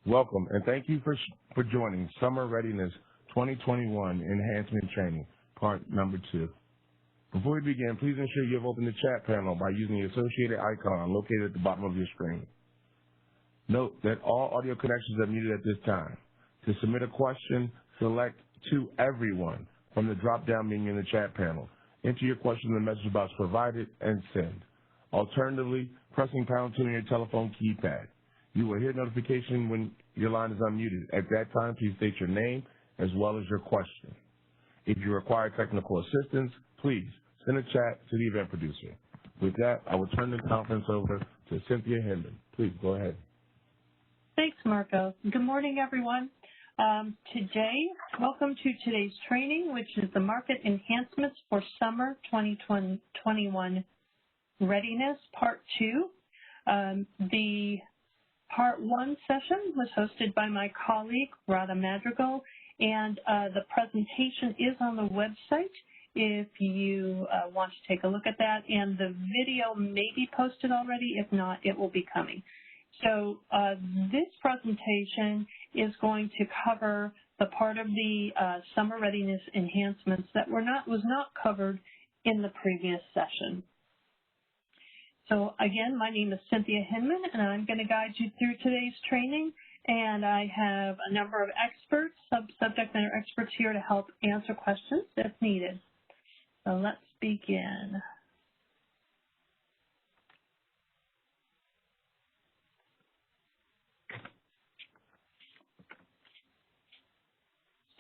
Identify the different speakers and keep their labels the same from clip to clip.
Speaker 1: Welcome, and thank you for joining Summer Readiness 2021 Enhancement Training, part number 2. Before we begin, please ensure you have opened the chat panel by using the associated icon located at the bottom of your screen. Note that all audio connections are muted at this time. To submit a question, select "To Everyone" from the drop-down menu in the chat panel. Enter your question in the message box provided and send. Alternatively, pressing #2 on your telephone keypad. You will hear notification when your line is unmuted. At that time, please state your name as well as your question. If you require technical assistance, please send a chat to the event producer. With that, I will turn the conference over to Cynthia Hinman. Please go ahead.
Speaker 2: Thanks, Marco. Good morning, everyone. Welcome to today's training, which is the Market Enhancements for Summer 2021 Readiness, Part 2. The Part 1 session was hosted by my colleague, Radha Madrigal, and the presentation is on the website if you want to take a look at that, and the video may be posted already. If not, it will be coming. So this presentation is going to cover the part of the summer readiness enhancements that was not covered in the previous session. So again, my name is Cynthia Hinman, and I'm going to guide you through today's training. And I have a number of experts, subject matter experts here to help answer questions if needed. So let's begin.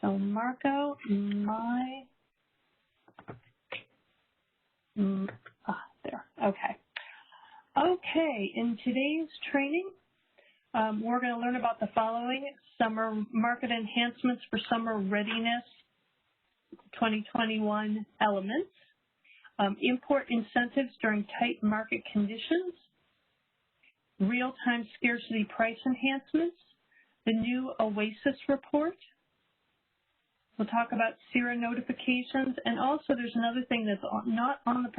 Speaker 2: So Marco, there, okay. Okay, in today's training, we're going to learn about the following: summer market enhancements for summer readiness 2021 elements, import incentives during tight market conditions, real-time scarcity price enhancements, the new OASIS report. We'll talk about SIRA notifications, and also there's another thing that's not on the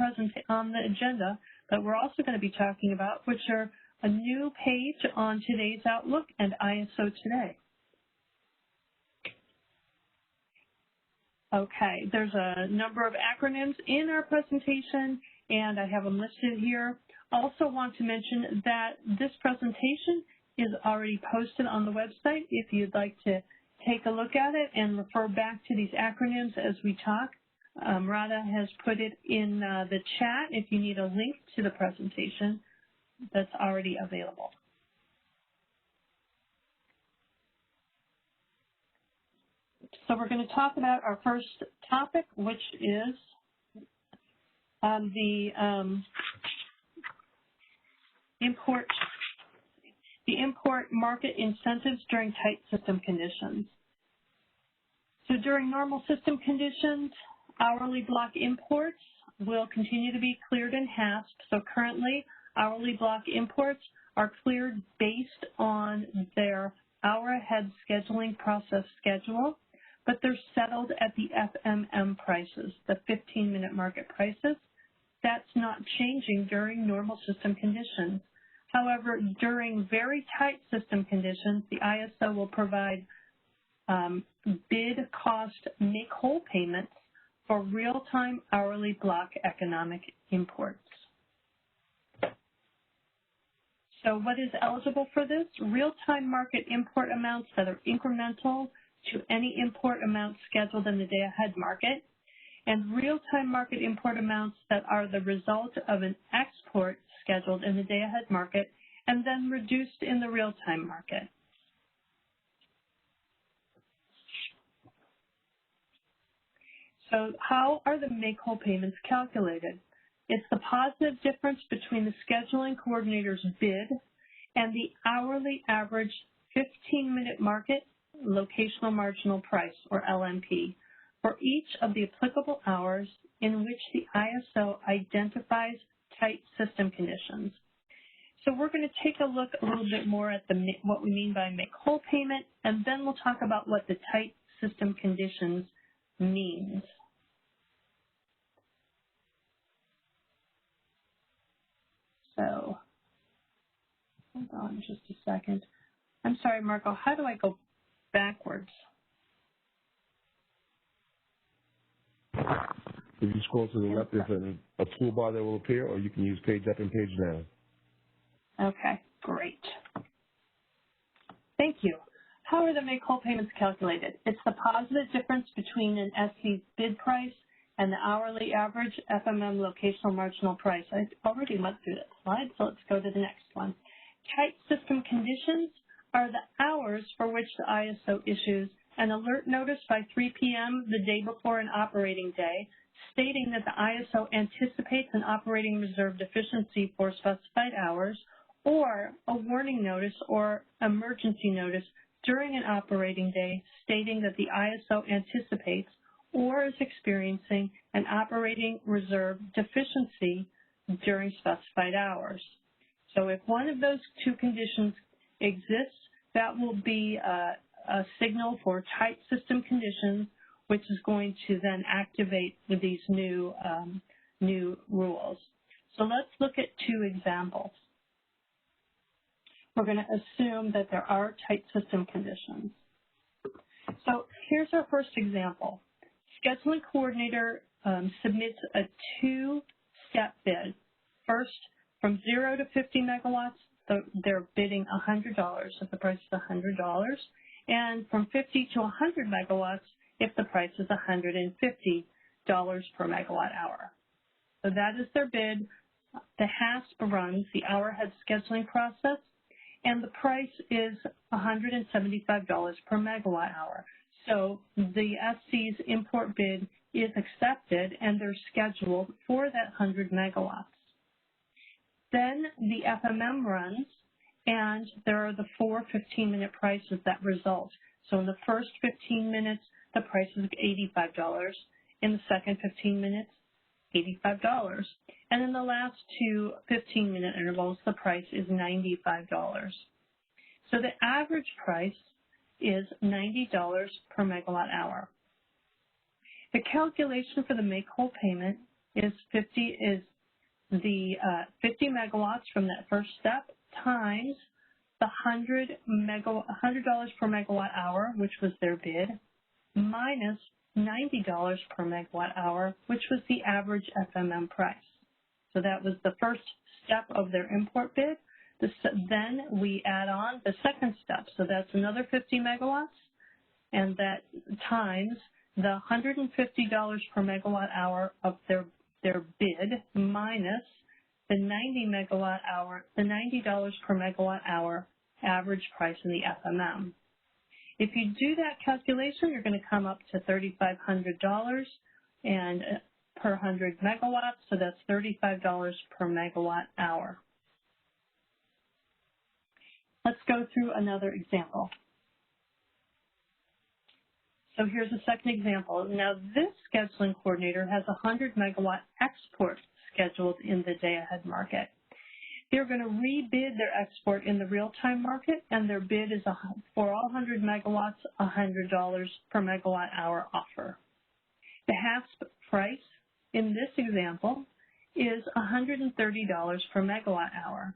Speaker 2: agenda, but we're also going to be talking about, which are a new page on today's Outlook and ISO Today. Okay, there's a number of acronyms in our presentation, and I have them listed here. Also want to mention that this presentation is already posted on the website if you'd like to take a look at it and refer back to these acronyms as we talk. Radha has put it in the chat if you need a link to the presentation that's already available. So we're going to talk about our first topic, which is the import market incentives during tight system conditions. So during normal system conditions, hourly block imports will continue to be cleared in HASP. So currently, hourly block imports are cleared based on their hour-ahead scheduling process schedule, but they're settled at the FMM prices, the 15-minute market prices. That's not changing during normal system conditions. However, during very tight system conditions, the ISO will provide bid cost make-whole payments for real-time hourly block economic imports. So what is eligible for this? Real-time market import amounts that are incremental to any import amount scheduled in the day-ahead market, and real-time market import amounts that are the result of an export scheduled in the day-ahead market and then reduced in the real-time market. So how are the make-whole payments calculated? It's the positive difference between the scheduling coordinator's bid and the hourly average 15-minute market locational marginal price, or LMP, for each of the applicable hours in which the ISO identifies tight system conditions. So we're going to take a look a little bit more at what we mean by make-whole payment, and then we'll talk about what the tight system conditions means. So hold on just a second. I'm sorry, Marco, how do I go backwards?
Speaker 1: If you scroll to the left, there's a toolbar that will appear, or you can use page up and page down.
Speaker 2: Okay, great. Thank you. How are the make-whole payments calculated? It's the positive difference between an SC's bid price and the hourly average FMM locational marginal price. I already went through that slide, so let's go to the next one. Tight system conditions are the hours for which the ISO issues an alert notice by 3 p.m. the day before an operating day, stating that the ISO anticipates an operating reserve deficiency for specified hours, or a warning notice or emergency notice during an operating day stating that the ISO anticipates or is experiencing an operating reserve deficiency during specified hours. So if one of those two conditions exists, that will be a signal for tight system conditions, which is going to then activate these new rules. So let's look at two examples. We're going to assume that there are tight system conditions. So here's our first example. Scheduling coordinator submits a two-step bid. First, from 0 to 50 megawatts, they're bidding $100 if the price is $100, and from 50 to 100 megawatts if the price is $150 per megawatt hour. So that is their bid. The HASP runs the hourhead scheduling process, and the price is $175 per megawatt hour. So the SC's import bid is accepted, and they're scheduled for that 100 megawatts. Then the FMM runs, and there are the 4 15-minute prices that result. So in the first 15 minutes, the price is $85. In the second 15 minutes, $85. And in the last two 15-minute intervals, the price is $95. So the average price is $90 per megawatt hour. The calculation for the make-whole payment is 50 megawatts from that first step times the $100 per megawatt hour, which was their bid, minus $90 per megawatt hour, which was the average FMM price. So that was the first step of their import bid. Then we add on the second step. So that's another 50 megawatts, and that times the $150 per megawatt hour of their bid minus the $90 per megawatt hour average price in the FMM. If you do that calculation, you're going to come up to $3,500 and per 100 megawatts, so that's $35 per megawatt hour. Let's go through another example. So here's a second example. Now this scheduling coordinator has a 100 megawatt export scheduled in the day-ahead market. They're going to rebid their export in the real-time market, and their bid is for all 100 megawatts, $100 per megawatt hour offer. The HASP price in this example is $130 per megawatt hour.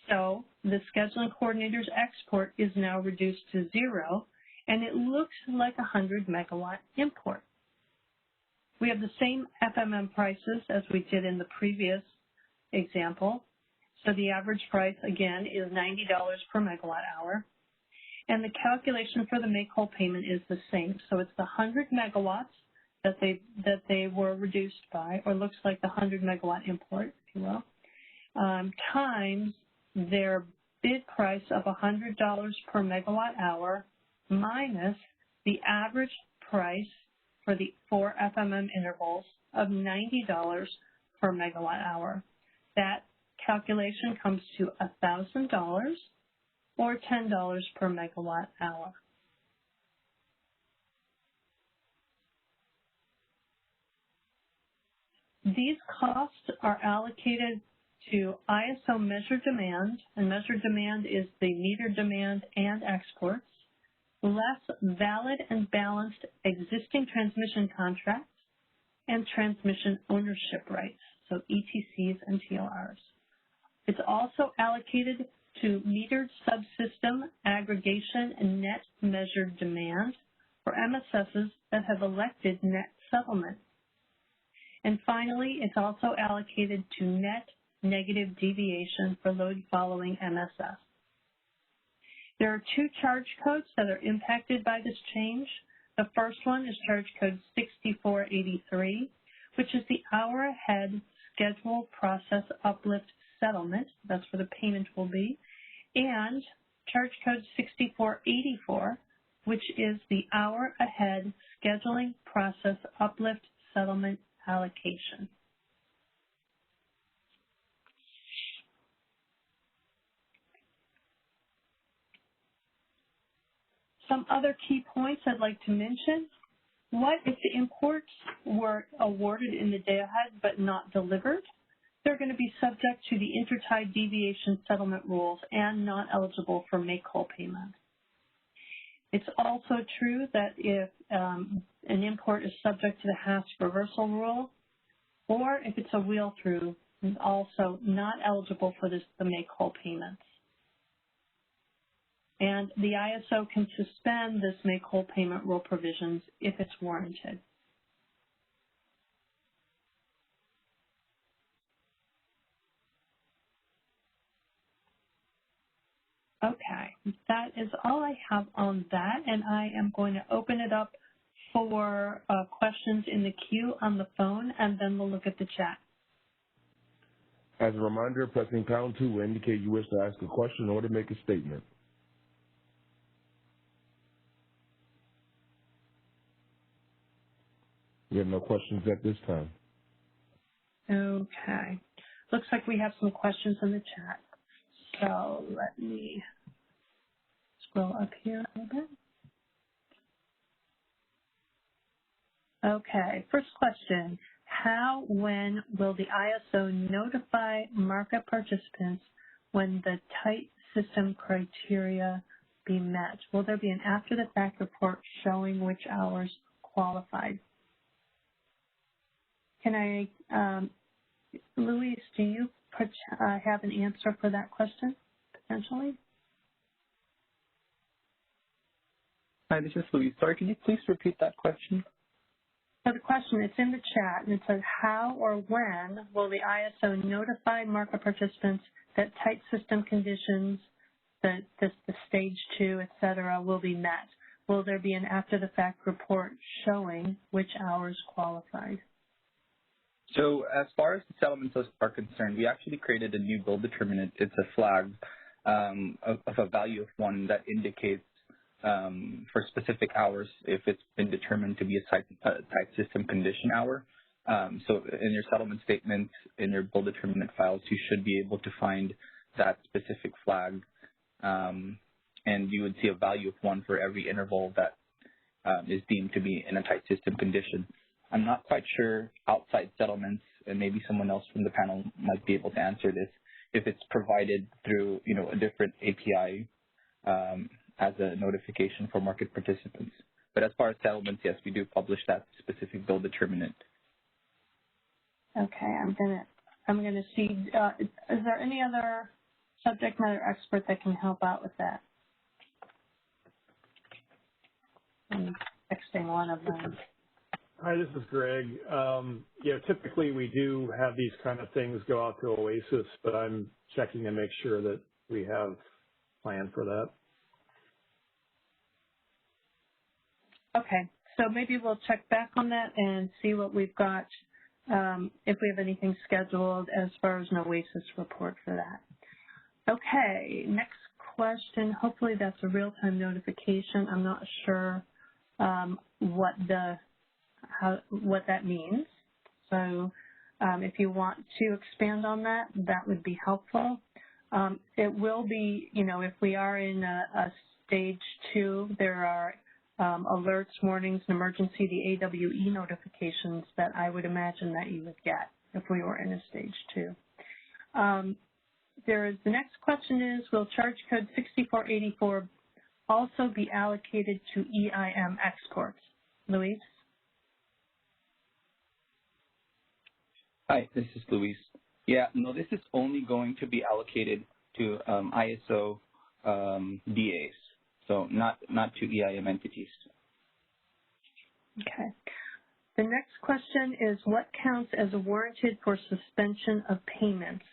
Speaker 2: So the scheduling coordinator's export is now reduced to 0, and it looks like a 100 megawatt import. We have the same FMM prices as we did in the previous example. So the average price, again, is $90 per megawatt hour. And the calculation for the make-whole payment is the same. So it's the 100 megawatts that they were reduced by, or looks like the 100 megawatt import, if you will, times their bid price of $100 per megawatt hour minus the average price for the 4 FMM intervals of $90 per megawatt hour. That calculation comes to $1,000 or $10 per megawatt hour. These costs are allocated to ISO measured demand, and measured demand is the meter demand and exports, less valid and balanced existing transmission contracts and transmission ownership rights, so ETCs and TORs. It's also allocated to metered subsystem aggregation and net measured demand for MSSs that have elected net settlement. And finally, it's also allocated to net negative deviation for load following MSS. There are two charge codes that are impacted by this change. The first one is charge code 6483, which is the hour ahead schedule process uplift settlement. That's where the payment will be. And charge code 6484, which is the hour ahead scheduling process uplift settlement allocation. Some other key points I'd like to mention. What if the imports were awarded in the day ahead but not delivered? They're going to be subject to the intertide deviation settlement rules and not eligible for make-whole payment. It's also true that if an import is subject to the HASC reversal rule, or if it's a wheel-through, it's also not eligible for the make-whole payments. And the ISO can suspend this make-whole payment rule provisions if it's warranted. Okay, that is all I have on that, and I am going to open it up for questions in the queue on the phone, and then we'll look at the chat.
Speaker 1: As a reminder, pressing pound 2 will indicate you wish to ask a question or to make a statement. We have no questions at this time.
Speaker 2: Okay. Looks like we have some questions in the chat. So let me scroll up here a little bit. Okay, first question. How, when will the ISO notify market participants when the tight system criteria be met? Will there be an after-the-fact report showing which hours qualified? Can I, Luis, do you have an answer for that question, potentially?
Speaker 3: Hi, this is Luis. Sorry, can you please repeat that question?
Speaker 2: So the question, it's in the chat, and it says, how or when will the ISO notify market participants that tight system conditions, the stage 2, et cetera, will be met? Will there be an after-the-fact report showing which hours qualified?
Speaker 3: So as far as the settlements are concerned, we actually created a new build determinant. It's a flag of a value of 1 that indicates for specific hours if it's been determined to be a tight system condition hour. So in your settlement statements, in your build determinant files, you should be able to find that specific flag, and you would see a value of 1 for every interval that is deemed to be in a tight system condition. I'm not quite sure outside settlements, and maybe someone else from the panel might be able to answer this, if it's provided through, a different API as a notification for market participants. But as far as settlements, yes, we do publish that specific build determinant.
Speaker 2: Okay, I'm gonna see. Is there any other subject matter expert that can help out with that? I'm texting one of them.
Speaker 4: Hi, this is Greg. Typically we do have these kind of things go out to Oasis, but I'm checking to make sure that we have planned for that.
Speaker 2: Okay, so maybe we'll check back on that and see what we've got, if we have anything scheduled as far as an Oasis report for that. Okay, next question. Hopefully that's a real-time notification. I'm not sure what that means. So if you want to expand on that, that would be helpful. It will be, if we are in a stage 2, there are alerts, warnings, and emergency, the AWE notifications that I would imagine that you would get if we were in a stage 2. The next question is, will charge code 6484 also be allocated to EIM exports? Luis?
Speaker 3: Hi, this is Luis. Yeah, no, this is only going to be allocated to ISO DAs, so not to EIM entities.
Speaker 2: Okay. The next question is, what counts as warranted for suspension of payments?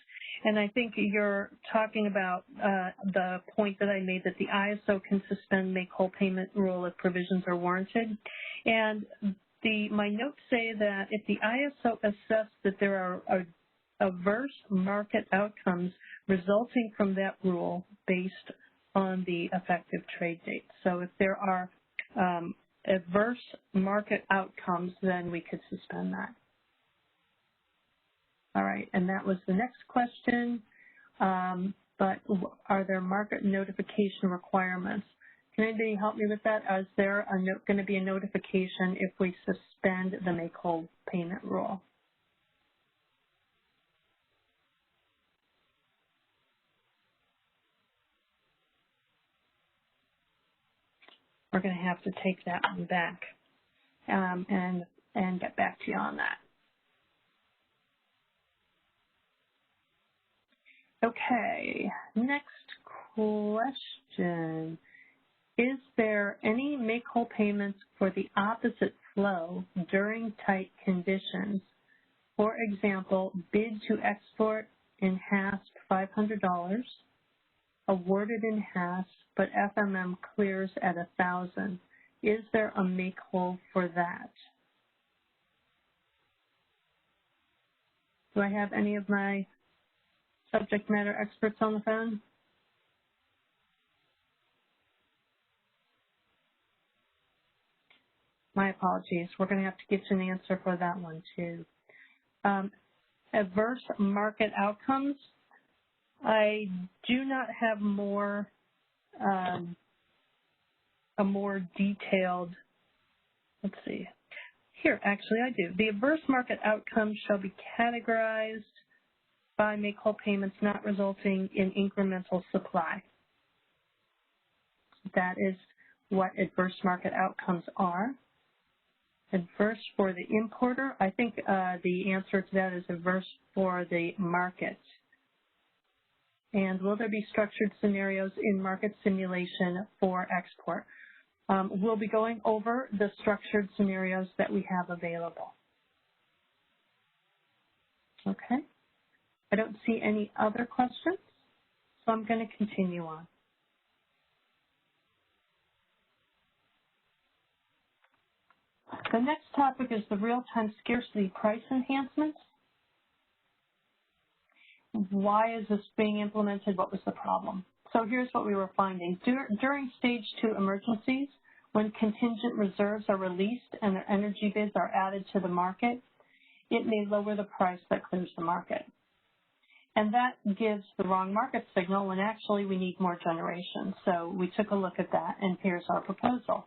Speaker 2: And I think you're talking about the point that I made, that the ISO can suspend make-whole payment rule if provisions are warranted. And my notes say that if the ISO assesses that there are adverse market outcomes resulting from that rule based on the effective trade date. So if there are adverse market outcomes, then we could suspend that. All right, and that was the next question. But are there market notification requirements? Can anybody help me with that? Is there going to be a notification if we suspend the make-whole payment rule? We're going to have to take that one back and get back to you on that. Okay, next question. Is there any make-whole payments for the opposite flow during tight conditions? For example, bid to export in HASP $500, awarded in HASP, but FMM clears at 1,000. Is there a make-whole for that? Do I have any of my subject matter experts on the phone? My apologies. We're going to have to get you an answer for that one too. Adverse market outcomes. I do not have a more detailed, let's see. Here, actually, I do. The adverse market outcomes shall be categorized by make-whole payments not resulting in incremental supply. That is what adverse market outcomes are. Adverse for the importer, I think the answer to that is adverse for the market. And will there be structured scenarios in market simulation for export? We'll be going over the structured scenarios that we have available. Okay. I don't see any other questions, so I'm going to continue on. The next topic is the real-time scarcity price enhancements. Why is this being implemented? What was the problem? So here's what we were finding. During stage 2 emergencies, when contingent reserves are released and their energy bids are added to the market, it may lower the price that clears the market. And that gives the wrong market signal when actually we need more generation. So we took a look at that, and here's our proposal.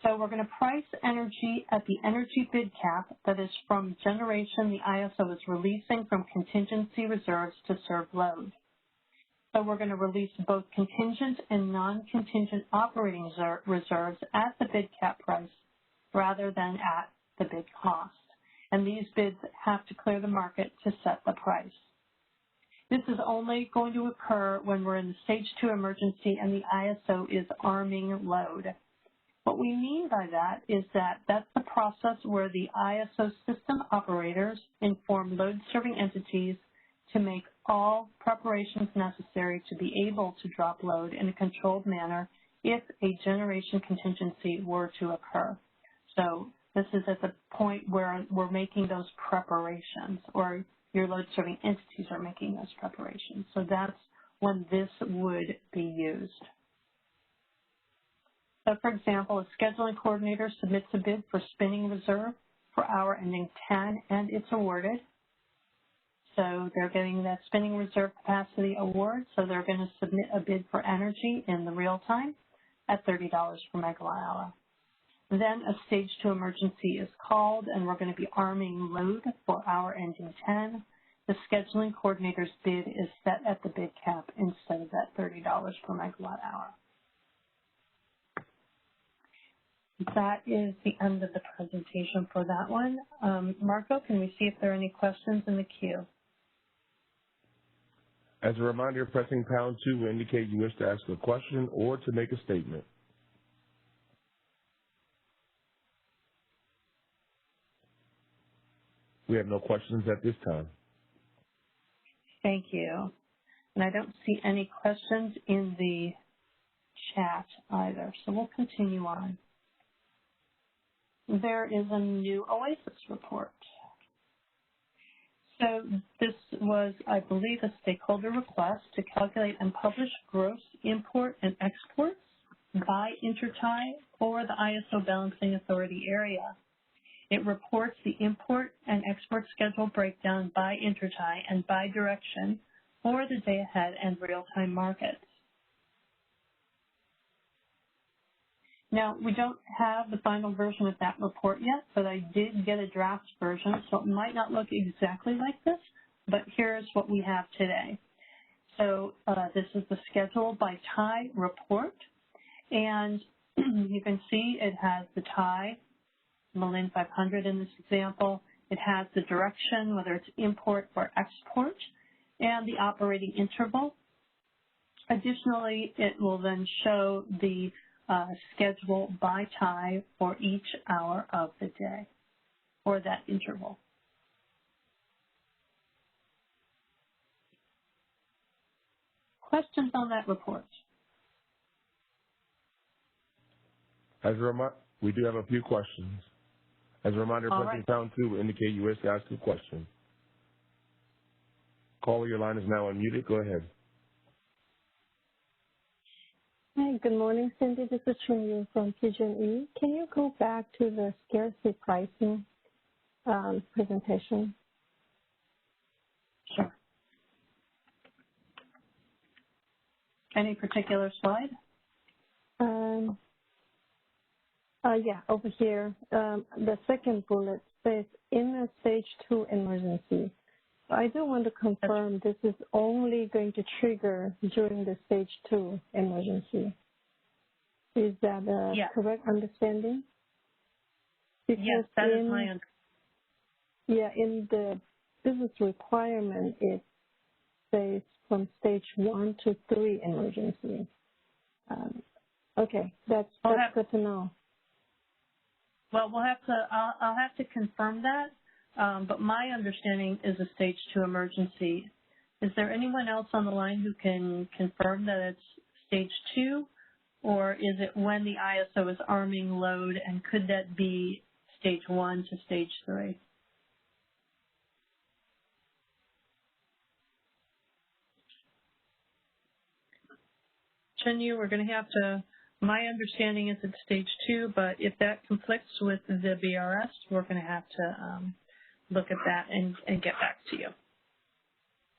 Speaker 2: So we're going to price energy at the energy bid cap, that is from generation the ISO is releasing from contingency reserves to serve load. So we're going to release both contingent and non-contingent operating reserves at the bid cap price rather than at the bid cost. And these bids have to clear the market to set the price. This is only going to occur when we're in the stage 2 emergency and the ISO is arming load. What we mean by that is that that's the process where the ISO system operators inform load-serving entities to make all preparations necessary to be able to drop load in a controlled manner if a generation contingency were to occur. So this is at the point where we're making those preparations, or your load-serving entities are making those preparations. So that's when this would be used. So, for example, a scheduling coordinator submits a bid for spinning reserve for hour ending 10, and it's awarded. So they're getting that spinning reserve capacity award, so they're going to submit a bid for energy in the real time at $30 per megawatt hour. Then a stage 2 emergency is called, and we're going to be arming load for hour ending 10. The scheduling coordinator's bid is set at the bid cap instead of that $30 per megawatt hour. That is the end of the presentation for that one. Marco, can we see if there are any questions in the queue?
Speaker 1: As a reminder, pressing pound 2 will indicate you wish to ask a question or to make a statement. We have no questions at this time.
Speaker 2: Thank you. And I don't see any questions in the chat either, so we'll continue on. There is a new OASIS report. So this was, I believe, a stakeholder request to calculate and publish gross import and exports by intertie or the ISO Balancing Authority area. It reports the import and export schedule breakdown by intertie and by direction for the day-ahead and real-time markets. Now, we don't have the final version of that report yet, but I did get a draft version, so it might not look exactly like this, but here's what we have today. So this is the schedule by tie report, and you can see it has the tie, Malin 500 in this example. It has the direction, whether it's import or export, and the operating interval. Additionally, it will then show the schedule by tie for each hour of the day, or that interval. Questions on that report?
Speaker 1: As a reminder, we do have a few questions. As a reminder, pressing pound 2 will indicate you wish to ask a question. Caller, your line is now unmuted. Go ahead.
Speaker 5: Hi, good morning, Cindy. This is Chun-Yu from PG&E. Can you go back to the scarcity pricing presentation?
Speaker 2: Sure. Any particular slide?
Speaker 5: Yeah, over here. The second bullet says in a stage 2 emergency. I do want to confirm this is only going to trigger during the stage 2 emergency. Is that a correct understanding? Because
Speaker 2: yes, that is my understanding.
Speaker 5: Yeah, in the business requirement, it says from stage 1 to 3 emergency. Okay, that's good to know.
Speaker 2: Well, I'll have to confirm that, but my understanding is a stage 2 emergency. Is there anyone else on the line who can confirm that it's stage 2, or is it when the ISO is arming load, and could that be stage 1 to stage 3? Chun-Yu, we're going to have to, my understanding is it's stage 2, but if that conflicts with the BRS, we're going to have to look at that and get back to you.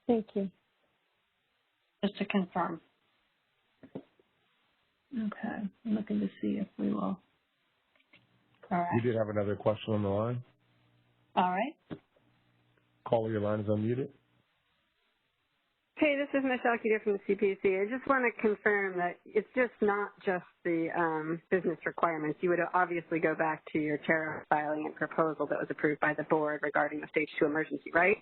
Speaker 5: Thank you.
Speaker 2: Just to confirm. Okay, I'm looking to see if we will. All right.
Speaker 1: You did have another question on the line.
Speaker 2: All right.
Speaker 1: Caller, your line is unmuted.
Speaker 6: Hey, this is Michelle Keeter from the CPC. I just want to confirm that it's just not just the business requirements. You would obviously go back to your tariff filing and proposal that was approved by the board regarding the stage 2 emergency, right?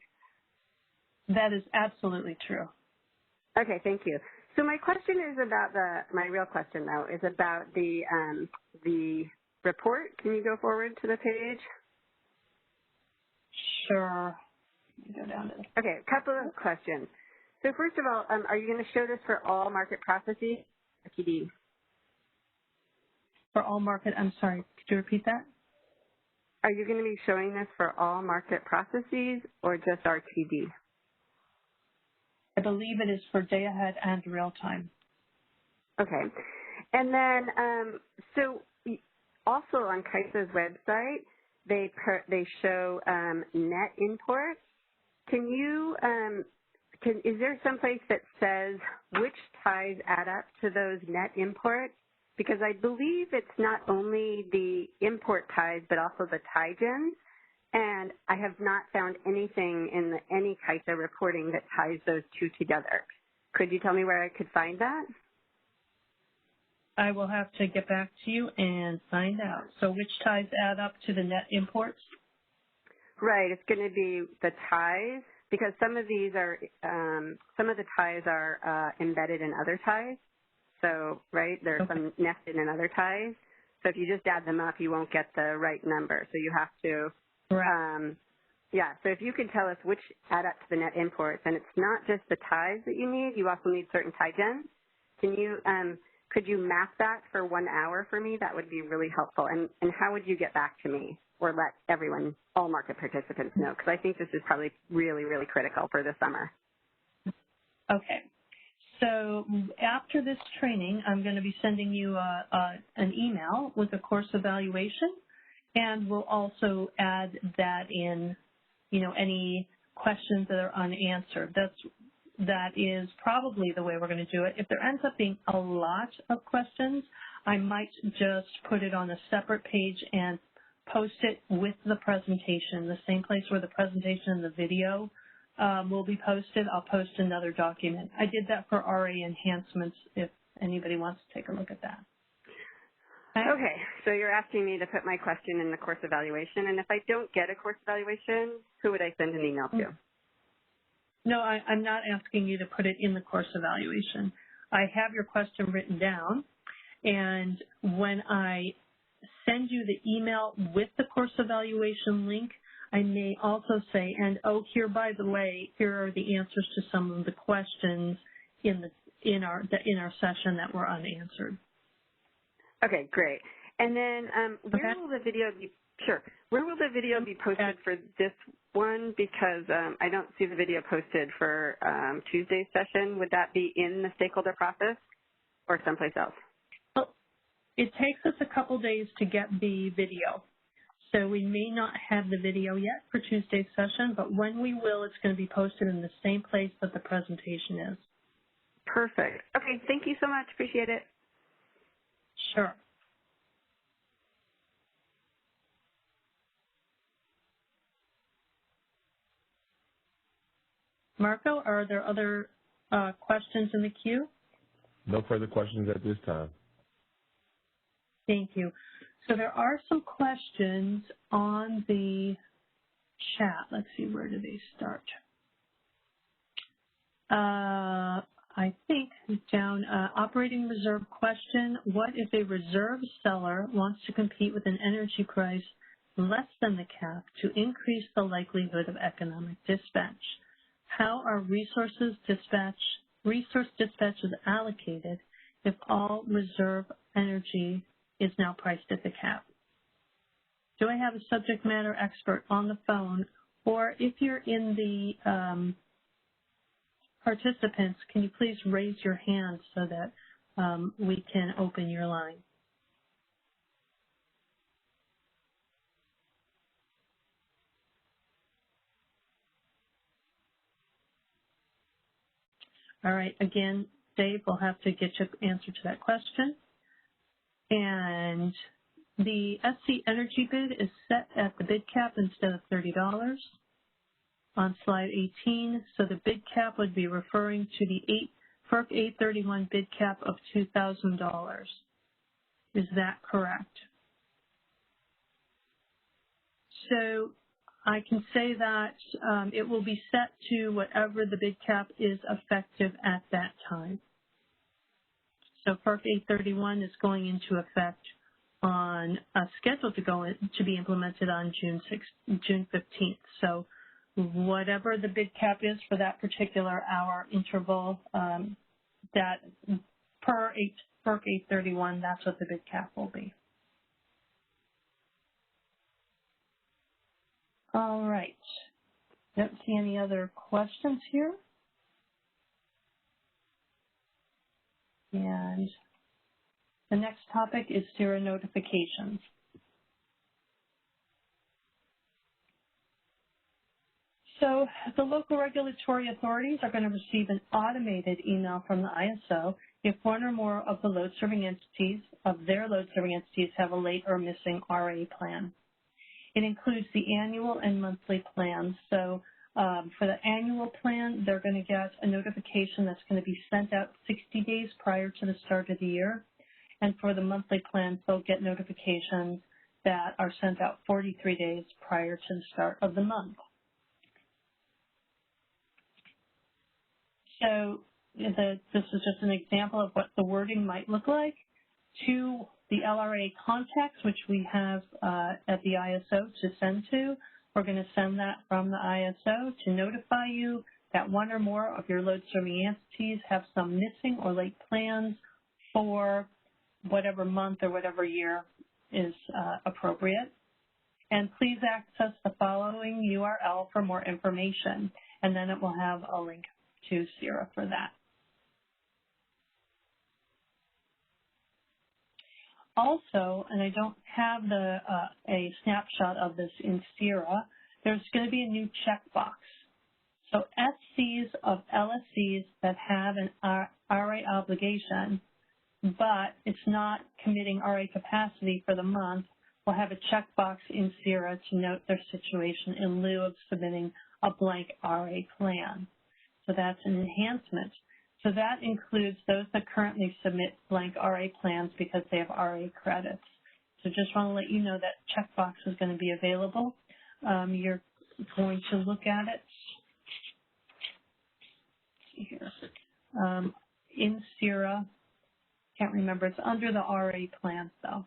Speaker 2: That is absolutely true.
Speaker 6: Okay, thank you. So my question is about my real question though, is about the report. Can you go forward to the page?
Speaker 2: Sure. Let me go down to the...
Speaker 6: Okay, a couple of questions. So first of all, are you going to show this for all market processes or TD?
Speaker 2: For all market, I'm sorry, could you repeat that?
Speaker 6: Are you going to be showing this for all market processes or just RTD?
Speaker 2: I believe it is for day ahead and real time.
Speaker 6: Okay. And then, so also on KISA's website, they show net imports. Can you, is there some place that says which ties add up to those net imports? Because I believe it's not only the import ties, but also the tie gens. And I have not found anything in any KISA reporting that ties those two together. Could you tell me where I could find that?
Speaker 2: I will have to get back to you and find out. So which ties add up to the net imports?
Speaker 6: Right. It's going to be the ties because some of these are, some of the ties are embedded in other ties. So, right, there are some nested in other ties. So if you just add them up, you won't get the right number. So you have to, yeah, so if you can tell us which add up to the net imports, and it's not just the ties that you need, you also need certain tie gens. Can you, could you map that for 1 hour for me? That would be really helpful. And how would you get back to me or let everyone, all market participants know? Because I think this is probably really, really critical for the summer.
Speaker 2: Okay. So after this training, I'm going to be sending you an email with a course evaluation, and we'll also add that in, you know, any questions that are unanswered. That is probably the way we're going to do it. If there ends up being a lot of questions, I might just put it on a separate page and post it with the presentation, the same place where the presentation and the video will be posted. I'll post another document. I did that for RA enhancements if anybody wants to take a look at that.
Speaker 6: Okay, so you're asking me to put my question in the course evaluation, and if I don't get a course evaluation, who would I send an email to?
Speaker 2: No, I'm not asking you to put it in the course evaluation. I have your question written down, and when I send you the email with the course evaluation link, I may also say, and oh, here, by the way, here are the answers to some of the questions in our session that were unanswered.
Speaker 6: Okay, great. And then where will the video be? Sure. Where will the video be posted for this one? Because I don't see the video posted for Tuesday's session. Would that be in the stakeholder process or someplace else?
Speaker 2: Well, it takes us a couple days to get the video. So we may not have the video yet for Tuesday's session, but when we will, it's going to be posted in the same place that the presentation is.
Speaker 6: Perfect. Okay, thank you so much. Appreciate it.
Speaker 2: Sure. Marco, are there other questions in the queue?
Speaker 1: No further questions at this time.
Speaker 2: Thank you. So there are some questions on the chat. Let's see, where do they start? I think down operating reserve question, what if a reserve seller wants to compete with an energy price less than the cap to increase the likelihood of economic dispatch? How are resource dispatches allocated if all reserve energy is now priced at the cap? Do I have a subject matter expert on the phone, or if you're in the participants, can you please raise your hand so that we can open your line? All right, again, Dave, we'll have to get you an answer to that question. And the SC Energy bid is set at the bid cap instead of $30 on slide 18. So the bid cap would be referring to the FERC 831 bid cap of $2,000. Is that correct? So I can say that it will be set to whatever the bid cap is effective at that time. So FERC 831 is going into effect on scheduled to be implemented on June 15th. So whatever the bid cap is for that particular hour interval, that per FERC 831, that's what the bid cap will be. All right. Don't see any other questions here. And the next topic is SERA notifications. So the local regulatory authorities are going to receive an automated email from the ISO if one or more of the load-serving entities, have a late or missing RA plan. It includes the annual and monthly plans. So for the annual plan, they're going to get a notification that's going to be sent out 60 days prior to the start of the year. And for the monthly plans, they'll get notifications that are sent out 43 days prior to the start of the month. So this is just an example of what the wording might look like. To the LRA contacts, which we have at the ISO to send to, we're going to send that from the ISO to notify you that one or more of your load-serving entities have some missing or late plans for whatever month or whatever year is appropriate. And please access the following URL for more information, and then it will have a link to SIRA for that. Also, and I don't have a snapshot of this in SIRA, there's going to be a new checkbox. So SCs of LSCs that have an RA obligation, but it's not committing RA capacity for the month, will have a checkbox in SIRA to note their situation in lieu of submitting a blank RA plan. So that's an enhancement. So that includes those that currently submit blank RA plans because they have RA credits. So just want to let you know that checkbox is going to be available. You're going to look at it. Let's see here. In SIRA, can't remember, it's under the RA plans though.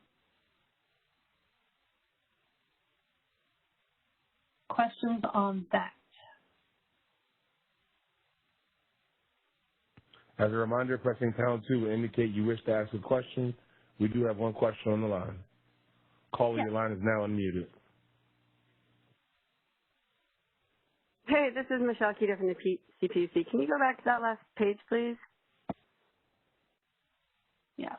Speaker 2: Questions on that?
Speaker 1: As a reminder, pressing pound 2 will indicate you wish to ask a question. We do have one question on the line. Caller, your line is now unmuted.
Speaker 6: Hey, this is Michelle Keita from the CPUC. Can you go back to that last page, please?
Speaker 2: Yes.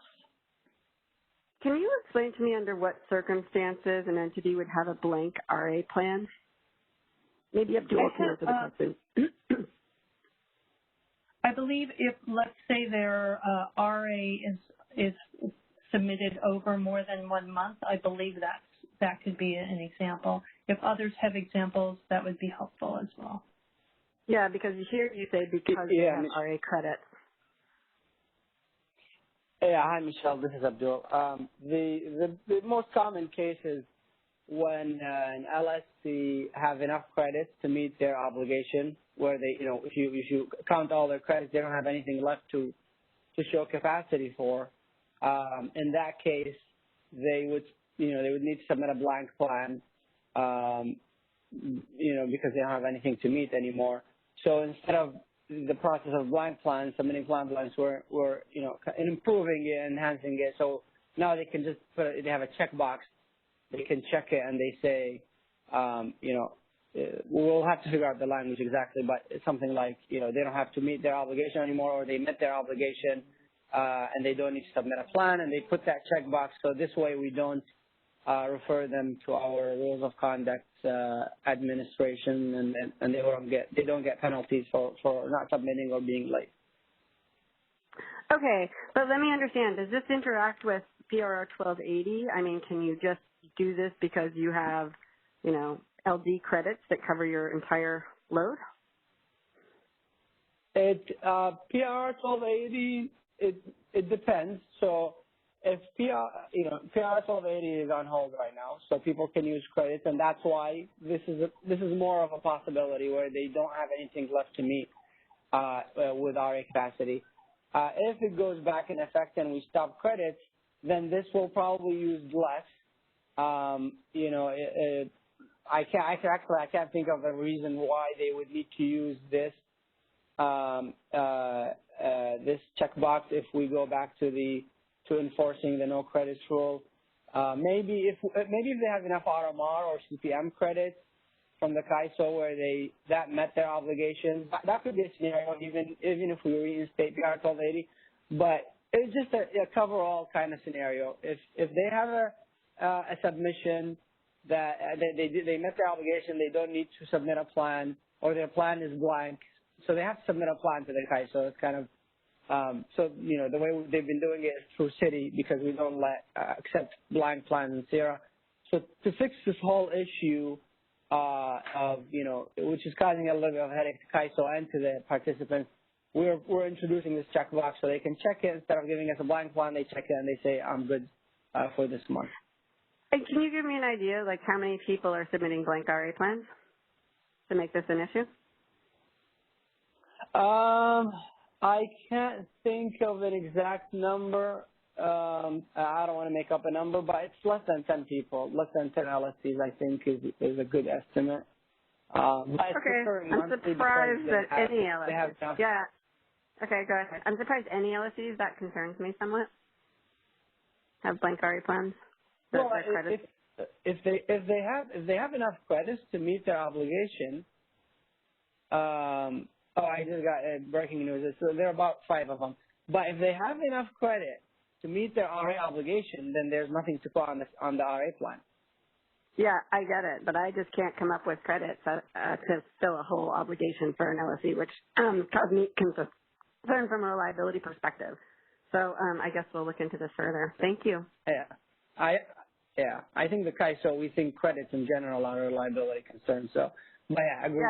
Speaker 6: Can you explain to me under what circumstances an entity would have a blank RA plan? Maybe you have to answer the question.
Speaker 2: I believe if, let's say, their RA is submitted over more than 1 month, I believe that could be an example. If others have examples, that would be helpful as well.
Speaker 6: Yeah, because here you say because they have RA credits.
Speaker 7: Yeah, hi Michelle, this is Abdul. The most common case is when an LSC have enough credits to meet their obligation, where they, if you count all their credits, they don't have anything left to show capacity for. In that case, they would need to submit a blank plan, because they don't have anything to meet anymore. So instead of the process of blank plans, submitting plan plans, we're improving it, enhancing it. So now they can just they have a checkbox. They can check it and they say, we'll have to figure out the language exactly, but it's something like, they don't have to meet their obligation anymore, or they met their obligation, and they don't need to submit a plan, and they put that checkbox. So this way we don't refer them to our rules of conduct administration, and they don't get penalties for not submitting or being late.
Speaker 6: Okay, but let me understand. Does this interact with PRR 1280? I mean, can you just do this because you have, LD credits that cover your entire load?
Speaker 7: PRR 1280, it depends. So if PRR 1280 is on hold right now, so people can use credits, and that's why this is more of a possibility where they don't have anything left to meet with RA capacity. If it goes back in effect and we stop credits, then this will probably use less. I can't think of a reason why they would need to use this this checkbox if we go back to enforcing the no credits rule. Maybe if they have enough RMR or CPM credits from the CAISO where that met their obligations, that could be a scenario even if we reinstate PRR 1280. But it's just a cover-all kind of scenario. If they have a submission that they met their obligation, they don't need to submit a plan, or their plan is blank, so they have to submit a plan to the CAISO. It's kind of the way they've been doing it is through City, because we don't accept blank plans in SIRA. So to fix this whole issue of which is causing a little bit of headache to CAISO and to the participants, we're introducing this checkbox so they can check it. Instead of giving us a blank plan, they check it and they say, I'm good for this month.
Speaker 6: And can you give me an idea, like how many people are submitting blank RA plans to make this an issue?
Speaker 7: I can't think of an exact number. I don't want to make up a number, but it's less than 10 people, less than 10 LSCs, I think is a good estimate.
Speaker 6: Okay, I'm surprised that any LSCs. Yeah. Okay, go ahead. I'm surprised any LSCs. That concerns me somewhat. Have blank RA plans.
Speaker 7: Well, if they have enough credits to meet their obligation. I just got breaking news. So there are about 5 of them. But if they have enough credit to meet their RA obligation, then there's nothing to put on the RA plan.
Speaker 6: Yeah, I get it, but I just can't come up with credits to fill a whole obligation for an LSC, which caused me concern from a reliability perspective. So I guess we'll look into this further. Thank you.
Speaker 7: I think the CAISO, we think credits in general are a reliability concern. So, but yeah, I agree.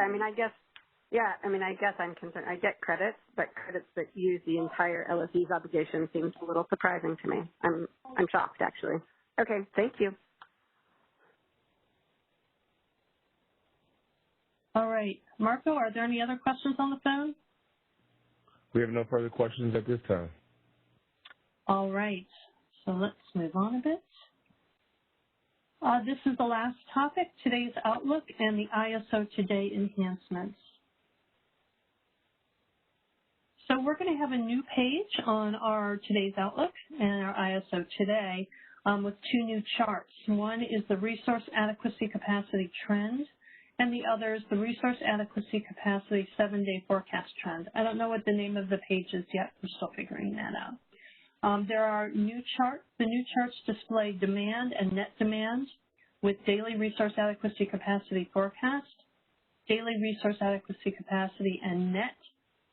Speaker 6: I guess I'm concerned. I get credits, but credits that use the entire LSC's obligation seems a little surprising to me. I'm shocked, actually. Okay, thank you.
Speaker 2: All right. Marco, are there any other questions on the phone?
Speaker 1: We have no further questions at this time.
Speaker 2: All right. So let's move on a bit. This is the last topic, today's Outlook and the ISO Today enhancements. So we're going to have a new page on our today's Outlook and our ISO Today with 2 new charts. One is the Resource Adequacy Capacity Trend, and the other is the Resource Adequacy Capacity 7-Day Forecast Trend. I don't know what the name of the page is yet. We're still figuring that out. There are new charts. The new charts display demand and net demand with daily Resource Adequacy Capacity Forecast, daily Resource Adequacy Capacity and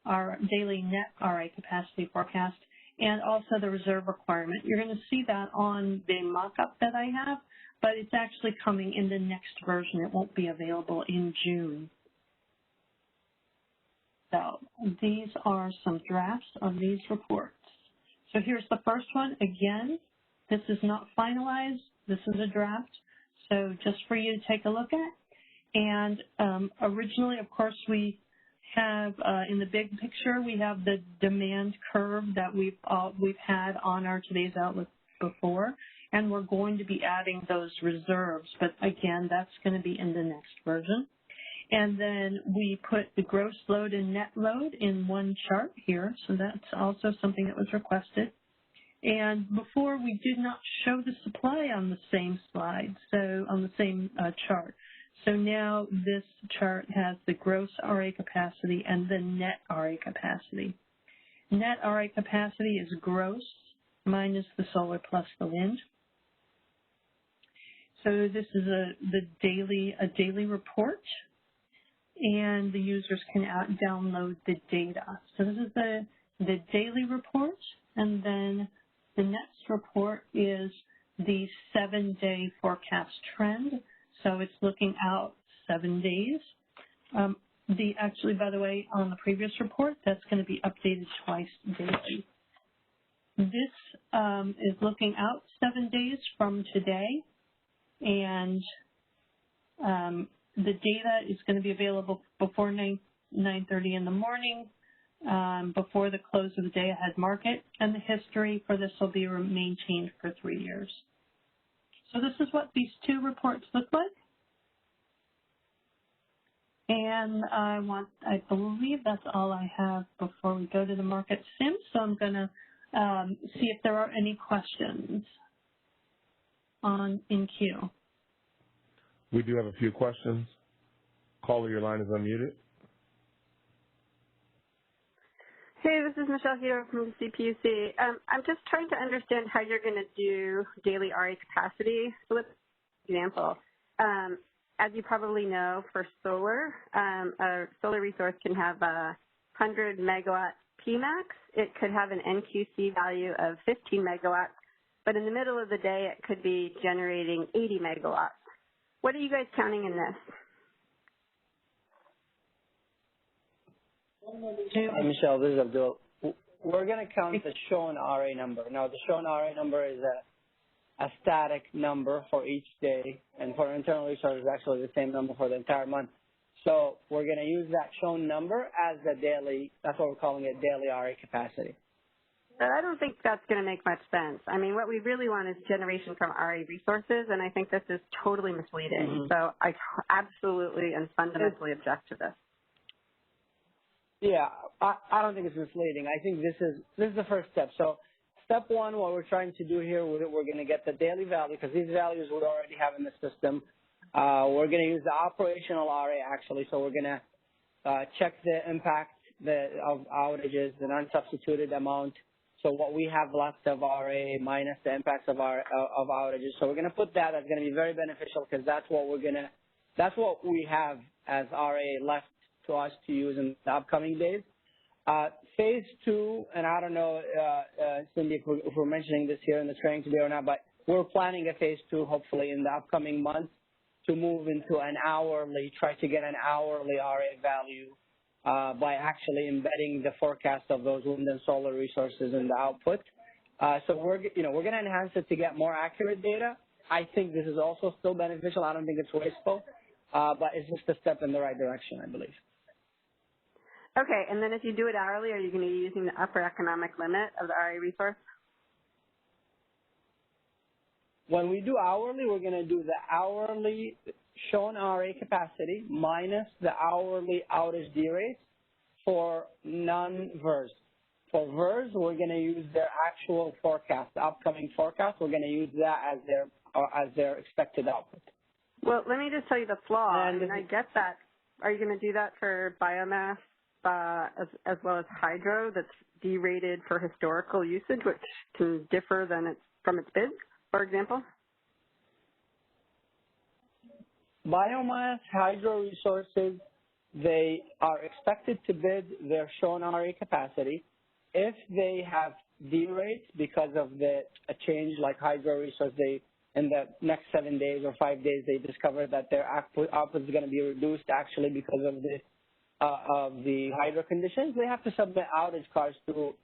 Speaker 2: our daily net RA capacity forecast, and also the reserve requirement. You're going to see that on the mock-up that I have, but it's actually coming in the next version. It won't be available in June. So these are some drafts of these reports. So here's the first one. Again, this is not finalized. This is a draft. So just for you to take a look at. And originally, of course, we have in the big picture, we have the demand curve that we've had on our today's Outlook before, and we're going to be adding those reserves. But again, that's going to be in the next version. And then we put the gross load and net load in one chart here, so that's also something that was requested. And before, we did not show the supply on the same slide, so on the same chart. So now this chart has the gross RA capacity and the net RA capacity. Net RA capacity is gross minus the solar plus the wind. So this is a daily report, and the users can download the data. So this is the daily report, and then the next report is the 7-day forecast trend. So it's looking out 7 days. Actually, by the way, on the previous report, that's going to be updated twice daily. This is looking out 7 days from today, and the data is going to be available before 9:30 in the morning, before the close of the day ahead market, and the history for this will be maintained for 3 years. So this is what these 2 reports look like. And I believe that's all I have before we go to the market sim. So I'm going to see if there are any questions in queue.
Speaker 1: We do have a few questions. Caller, your line is unmuted.
Speaker 6: Hey, this is Michelle here from the CPUC. I'm just trying to understand how you're going to do daily RA capacity. So let's example. As you probably know, for solar, a solar resource can have a 100 megawatt Pmax. It could have an NQC value of 15 megawatts, but in the middle of the day, it could be generating 80 megawatts. What are you guys counting in this?
Speaker 7: Michelle, this is Abdul. We're going to count the shown RA number. Now, the shown RA number is a static number for each day, and for internal resources, actually the same number for the entire month. So we're going to use that shown number as the daily, that's what we're calling it, daily RA capacity.
Speaker 6: But I don't think that's going to make much sense. I mean, what we really want is generation from RA resources, and I think this is totally misleading. So I absolutely and fundamentally object to this.
Speaker 7: Yeah, I don't think it's misleading. I think this is the first step. So step one, what we're trying to do here, we're going to get the daily value, because these values we already have in the system. We're going to use the operational RA, actually. So we're going to check the impact of outages, the non-substituted amount. So what we have left of RA minus the impacts of outages. So we're going to put that. That's going to be very beneficial, because that's what we have as RA left to us to use in the upcoming days. Phase two, and I don't know, Cindy, if we're mentioning this here in the training today or not, but we're planning a phase two, hopefully in the upcoming months, to move into try to get an hourly RA value by actually embedding the forecast of those wind and solar resources in the output. So we're going to enhance it to get more accurate data. I think this is also still beneficial. I don't think it's wasteful, but it's just a step in the right direction, I believe.
Speaker 6: Okay, and then if you do it hourly, are you going to be using the upper economic limit of the RA resource?
Speaker 7: When we do hourly, we're going to do the hourly shown RA capacity minus the hourly outage D rates for non-VERS. For VERS, we're going to use their actual forecast, the upcoming forecast. We're going to use that as their expected output.
Speaker 6: Well, let me just tell you the flaw. And I get that. Are you going to do that for biomass as well as hydro that's derated for historical usage, which can differ from its bids, for example?
Speaker 7: Biomass, hydro resources, they are expected to bid their shown RA capacity. If they have derates because of a change like hydro resource, in the next 7 days or 5 days, they discover that their output is going to be reduced actually because of the hydro conditions, they have to submit outage cards to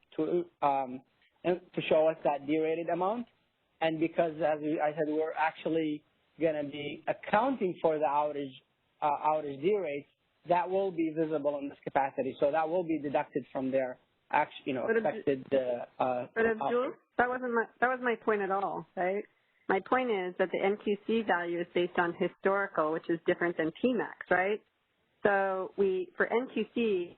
Speaker 7: show us that derated amount. And because, as I said, we're actually going to be accounting for the outage derates, that will be visible in this capacity. So that will be deducted from their expected.
Speaker 6: But Abdul, that was my point at all, right? My point is that the NQC value is based on historical, which is different than PMAX, right? So for NQC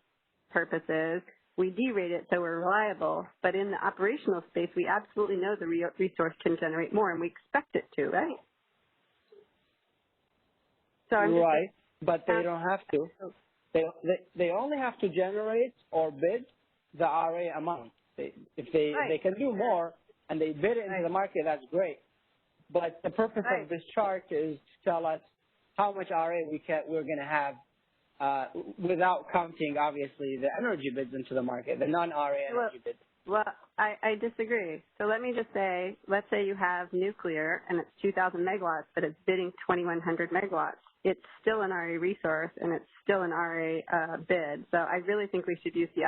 Speaker 6: purposes, we derate it so we're reliable, but in the operational space, we absolutely know the resource can generate more, and we expect it to, right? So
Speaker 7: right, but they don't have to. They only have to generate or bid the RA amount. If they can do more and they bid it into the market, that's great. But the purpose of this chart is to tell us how much RA we're going to have without counting, obviously, the energy bids into the market, the non-RA energy bids.
Speaker 6: Well, I disagree. So let me just say, let's say you have nuclear and it's 2,000 megawatts, but it's bidding 2,100 megawatts. It's still an RA resource and it's still an RA bid. So I really think we should use the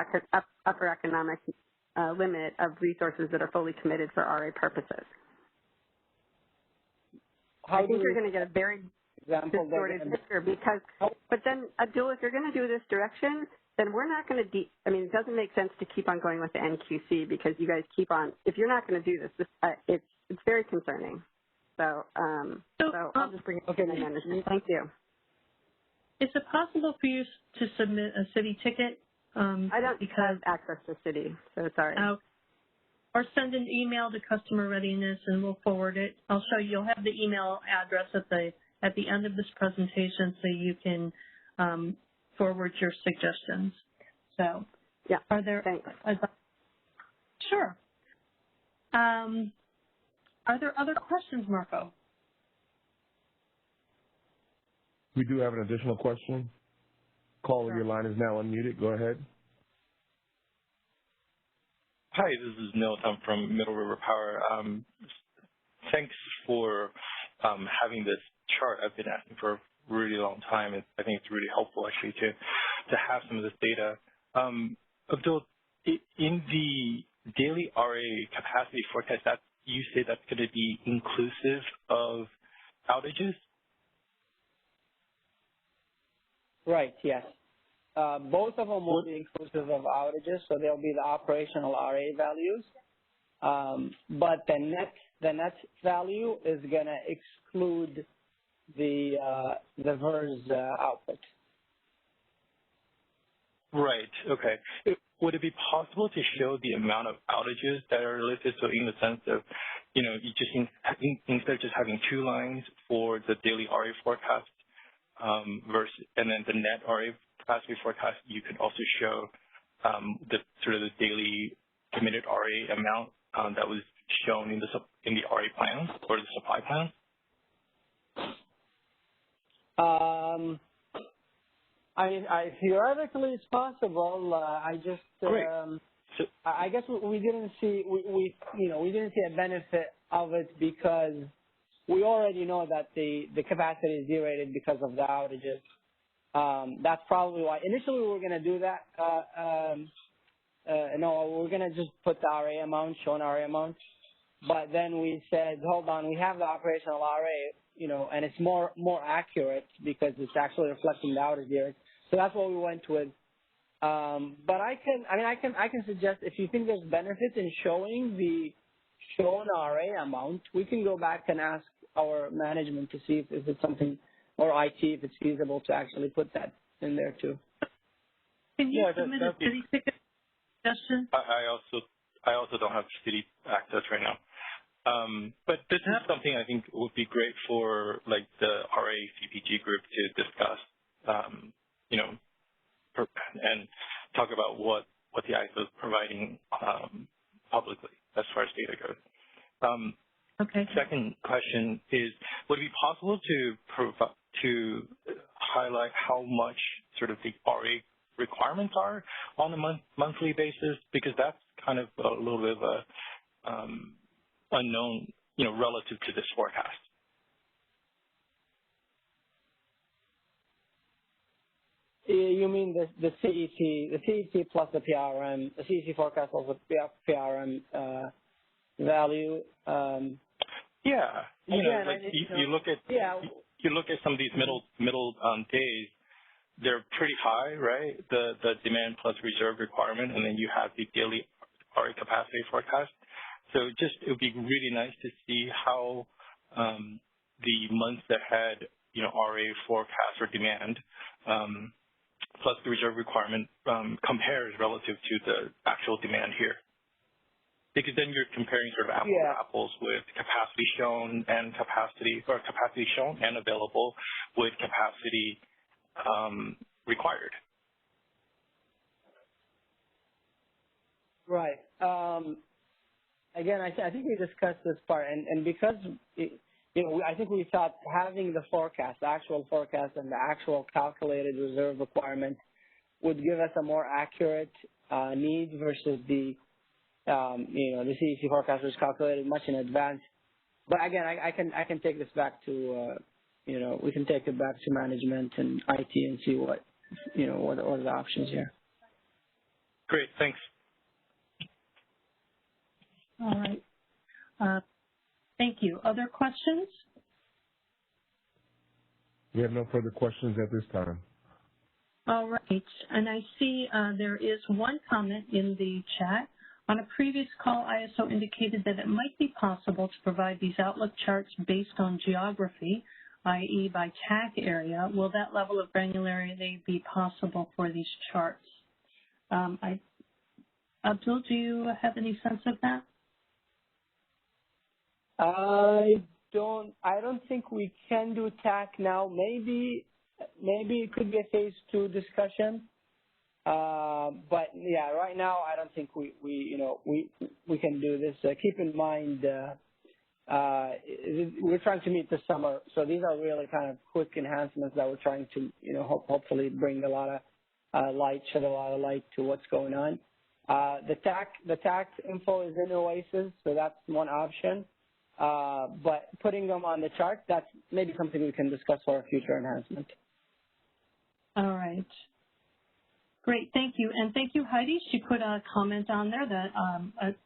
Speaker 6: upper economic limit of resources that are fully committed for RA purposes. I think you're going to get a very distorted picture because, but then, Abdul, if you're going to do this direction, then we're not going to, it doesn't make sense to keep on going with the NQC because you guys keep on, if you're not going to do this, it's very concerning. So I'll just bring it to the management. Thank you.
Speaker 2: Is it possible for you to submit a city ticket?
Speaker 6: I don't have access to city, so sorry.
Speaker 2: Or send an email to Customer Readiness and we'll forward it. I'll show you. You'll have the email address at the end of this presentation so you can forward your suggestions. So,
Speaker 6: yeah.
Speaker 2: Are there? Sure. Are there other questions, Marco?
Speaker 1: We do have an additional question. Caller, your line is now unmuted. Go ahead.
Speaker 8: Hi, this is Milt. I'm from Middle River Power. Thanks for having this chart. I've been asking for a really long time. I think it's really helpful, actually, to have some of this data. Abdul, in the daily RA capacity forecast, you say that's going to be inclusive of outages?
Speaker 7: Right, yes. Both of them will be inclusive of outages, so they'll be the operational RA values. But the net value is going to exclude the VERS output.
Speaker 8: Right. Okay. Would it be possible to show the amount of outages that are listed? So in the sense of, you just instead of just having 2 lines for the daily RA forecast versus, and then the net RA capacity forecast, you could also show the sort of the daily committed RA amount that was shown in the RA plan or the supply plan.
Speaker 7: Theoretically, it's possible. I guess we didn't see we didn't see a benefit of it because we already know that the capacity is derated because of the outages. That's probably why. Initially, we were going to do that. No, we're going to just put the RA amount, show an RA amount. But then we said, hold on, we have the operational RA, and it's more accurate because it's actually reflecting the outage years. So that's what we went with. But I can suggest if you think there's benefits in showing the shown RA amount, we can go back and ask our management to see if it's something, or IT, if it's feasible to actually put that in there too.
Speaker 2: Can you submit a city ticket suggestion?
Speaker 8: I also don't have city access right now. But this is something I think would be great for like the RA CPG group to discuss, and talk about what the ISO is providing publicly as far as data goes.
Speaker 2: Okay.
Speaker 8: Second question is, would it be possible to highlight how much sort of the RA requirements are on a monthly basis? Because that's kind of a little bit of a unknown, relative to this forecast.
Speaker 7: You mean the CET plus the PRM, the CET forecast plus the PRM value?
Speaker 8: Yeah. You look at some of these middle days, they're pretty high, right? The demand plus reserve requirement, and then you have the daily RA capacity forecast. So it would be really nice to see how the months ahead, RA forecast or demand plus the reserve requirement compares relative to the actual demand here. Because then you're comparing sort of apples to apples with capacity shown and capacity shown and available with capacity required.
Speaker 7: Right. Again, I think we discussed this part, and because I think we thought having the forecast, the actual forecast, and the actual calculated reserve requirement would give us a more accurate need versus the the CEC forecast was calculated much in advance. But again, I can take this back to we can take it back to management and IT and see what what are the options here.
Speaker 8: Great, thanks.
Speaker 2: All right. Thank you. Other questions?
Speaker 1: We have no further questions at this time.
Speaker 2: All right. And I see there is one comment in the chat. On a previous call, ISO indicated that it might be possible to provide these outlook charts based on geography, i.e. by TAC area. Will that level of granularity be possible for these charts? Abdul, do you have any sense of that?
Speaker 7: I don't think we can do TAC now. Maybe it could be a phase 2 discussion. But yeah, right now I don't think we can do this. Keep in mind we're trying to meet this summer, so these are really kind of quick enhancements that we're trying to hopefully bring a lot of shed a lot of light to what's going on. The TAC info is in Oasis, so that's one option. But putting them on the chart, that's maybe something we can discuss for a future enhancement.
Speaker 2: All right. Great, thank you. And thank you, Heidi. She put a comment on there that,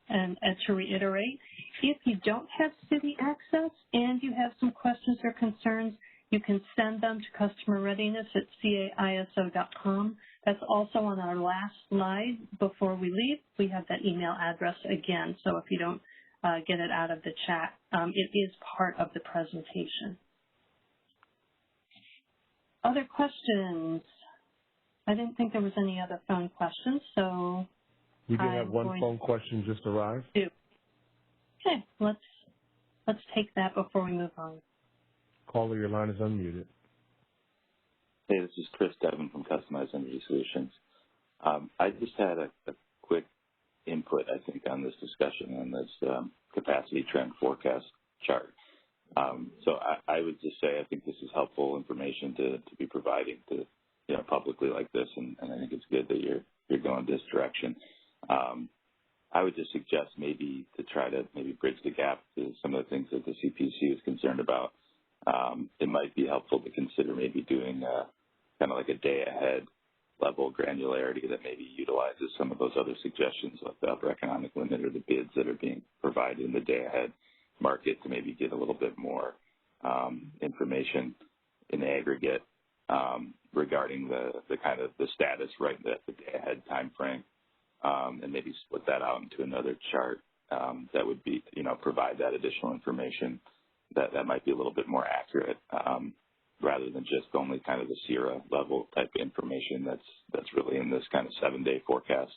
Speaker 2: and to reiterate, if you don't have city access and you have some questions or concerns, You can send them to customerreadiness@caiso.com. That's also on our last slide before we leave. We have that email address again, so if you don't get it out of the chat, it is part of the presentation. Other questions? I didn't think there was any other phone questions, so
Speaker 1: we do have one phone question just arrived.
Speaker 2: Okay, let's take that before we move on.
Speaker 1: Caller, your line is unmuted.
Speaker 9: Hey, this is Chris Devin from Customized Energy Solutions. I just had a quick input, I think, on this discussion on this capacity trend forecast chart. So I would just say I think this is helpful information to be providing to publicly like this, and I think it's good that you're going this direction. I would just suggest maybe to try to maybe bridge the gap to some of the things that the CPC is concerned about. It might be helpful to consider maybe doing kind of like a day-ahead level granularity that maybe utilizes some of those other suggestions like the upper economic limit or the bids that are being provided in the day-ahead market to maybe get a little bit more information in aggregate regarding the kind of the status right at the day-ahead time frame, and maybe split that out into another chart that would be, provide that additional information that might be a little bit more accurate rather than just only kind of the SIRA level type information that's really in this kind of 7-day forecast.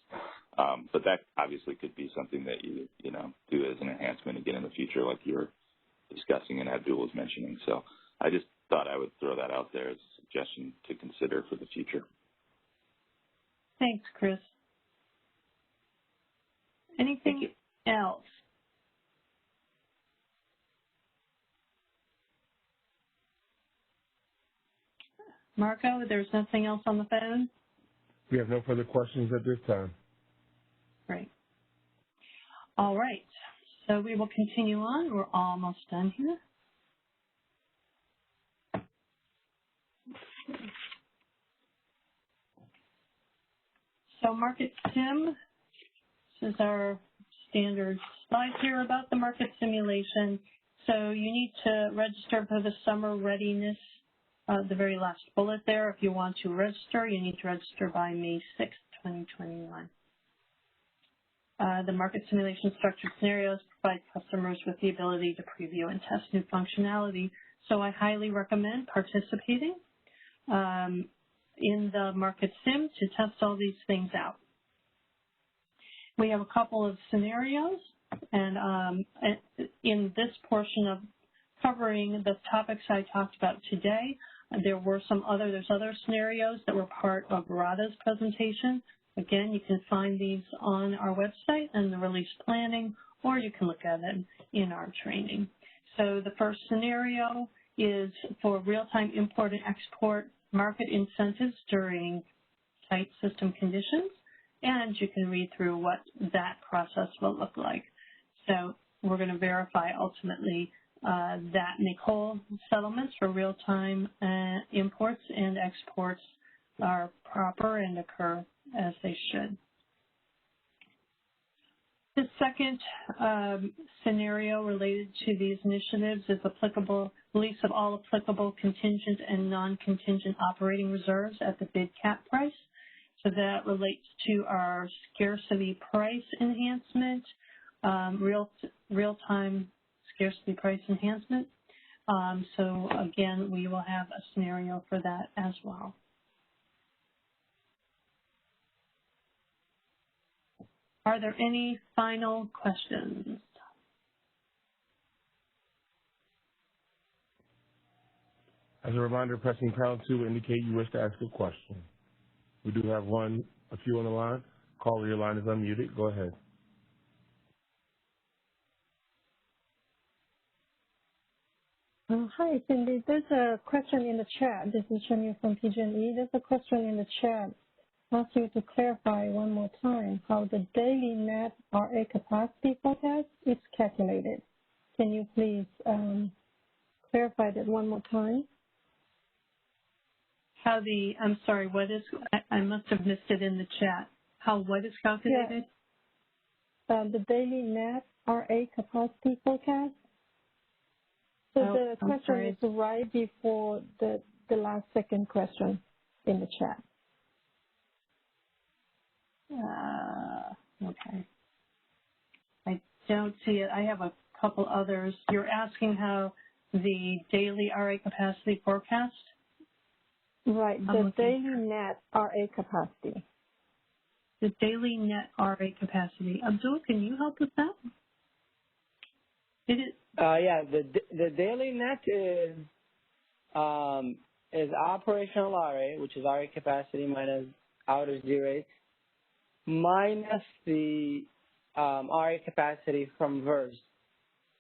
Speaker 9: But that obviously could be something that you do as an enhancement again in the future, like you were discussing and Abdul was mentioning. So I just thought I would throw that out there as a suggestion to consider for the future.
Speaker 2: Thanks, Chris. Anything else? Marco, there's nothing else on the phone?
Speaker 1: We have no further questions at this time.
Speaker 2: Great. All right. So we will continue on. We're almost done here. So Market Sim, this is our standard slide here about the market simulation. So you need to register for the summer readiness, the very last bullet there. If you want to register, you need to register by May 6th, 2021. The market simulation structured scenarios provide customers with the ability to preview and test new functionality. So I highly recommend participating in the market sim to test all these things out. We have a couple of scenarios, and in this portion of covering the topics I talked about today, there's other scenarios that were part of Radha's presentation. Again, you can find these on our website and the release planning, or you can look at it in our training. So the first scenario is for real-time import and export market incentives during tight system conditions, and you can read through what that process will look like. So we're going to verify ultimately that makewhole settlements for real-time imports and exports are proper and occur as they should. The second scenario related to these initiatives is release of all applicable contingent and non-contingent operating reserves at the bid cap price. So that relates to our scarcity price enhancement, real-time scarcity price enhancement. So again, we will have a scenario for that as well. Are there any final questions?
Speaker 1: As a reminder, pressing pound 2 will indicate you wish to ask a question. We do have a few on the line. Caller, your line is unmuted. Go ahead.
Speaker 5: Hi, Cindy. There's a question in the chat. This is Shania from PG&E. There's a question in the chat. I ask you to clarify one more time how the daily net RA capacity forecast is calculated. Can you please clarify that one more time?
Speaker 2: I'm sorry, what is, I must have missed it in the chat. How what is calculated?
Speaker 5: Yeah. The daily net RA capacity forecast. So
Speaker 2: Oh,
Speaker 5: the question is right before the last second question in the chat.
Speaker 2: Okay. I don't see it. I have a couple others. You're asking how the daily RA capacity forecast?
Speaker 5: Right, the daily net RA capacity.
Speaker 2: The daily net RA capacity. Abdul, can you help with that?
Speaker 7: Yeah, the daily net is operational RA, which is RA capacity minus outage due rates, minus the RA capacity from VERS.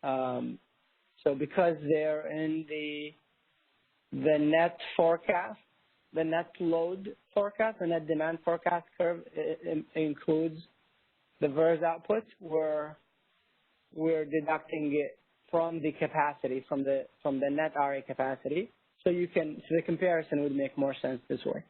Speaker 7: So because they're in the net forecast, the net load forecast, the net demand forecast curve includes the VERS output. We're deducting it from the capacity, from the net RA capacity. So the comparison would make more sense this way.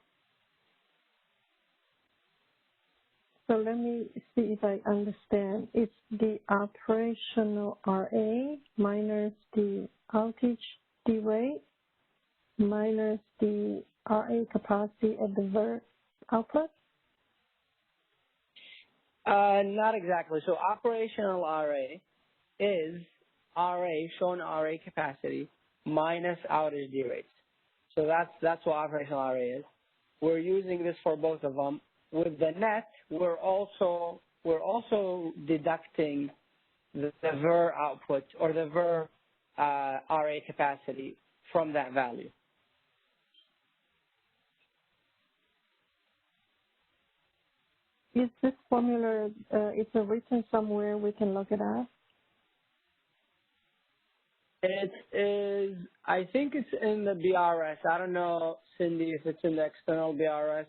Speaker 5: So let me see if I understand. It's the operational RA minus the outage rate minus the RA capacity at the VERS output?
Speaker 7: Not exactly. So operational RA is RA, shown RA capacity, minus outage due rates. So that's what operational RA is. We're using this for both of them. With the net, we're also deducting the VER output or the VER RA capacity from that value.
Speaker 5: Is this formula, is it written somewhere we can look it up?
Speaker 7: It is, I think it's in the BRS. I don't know, Cindy, if it's in the external BRS,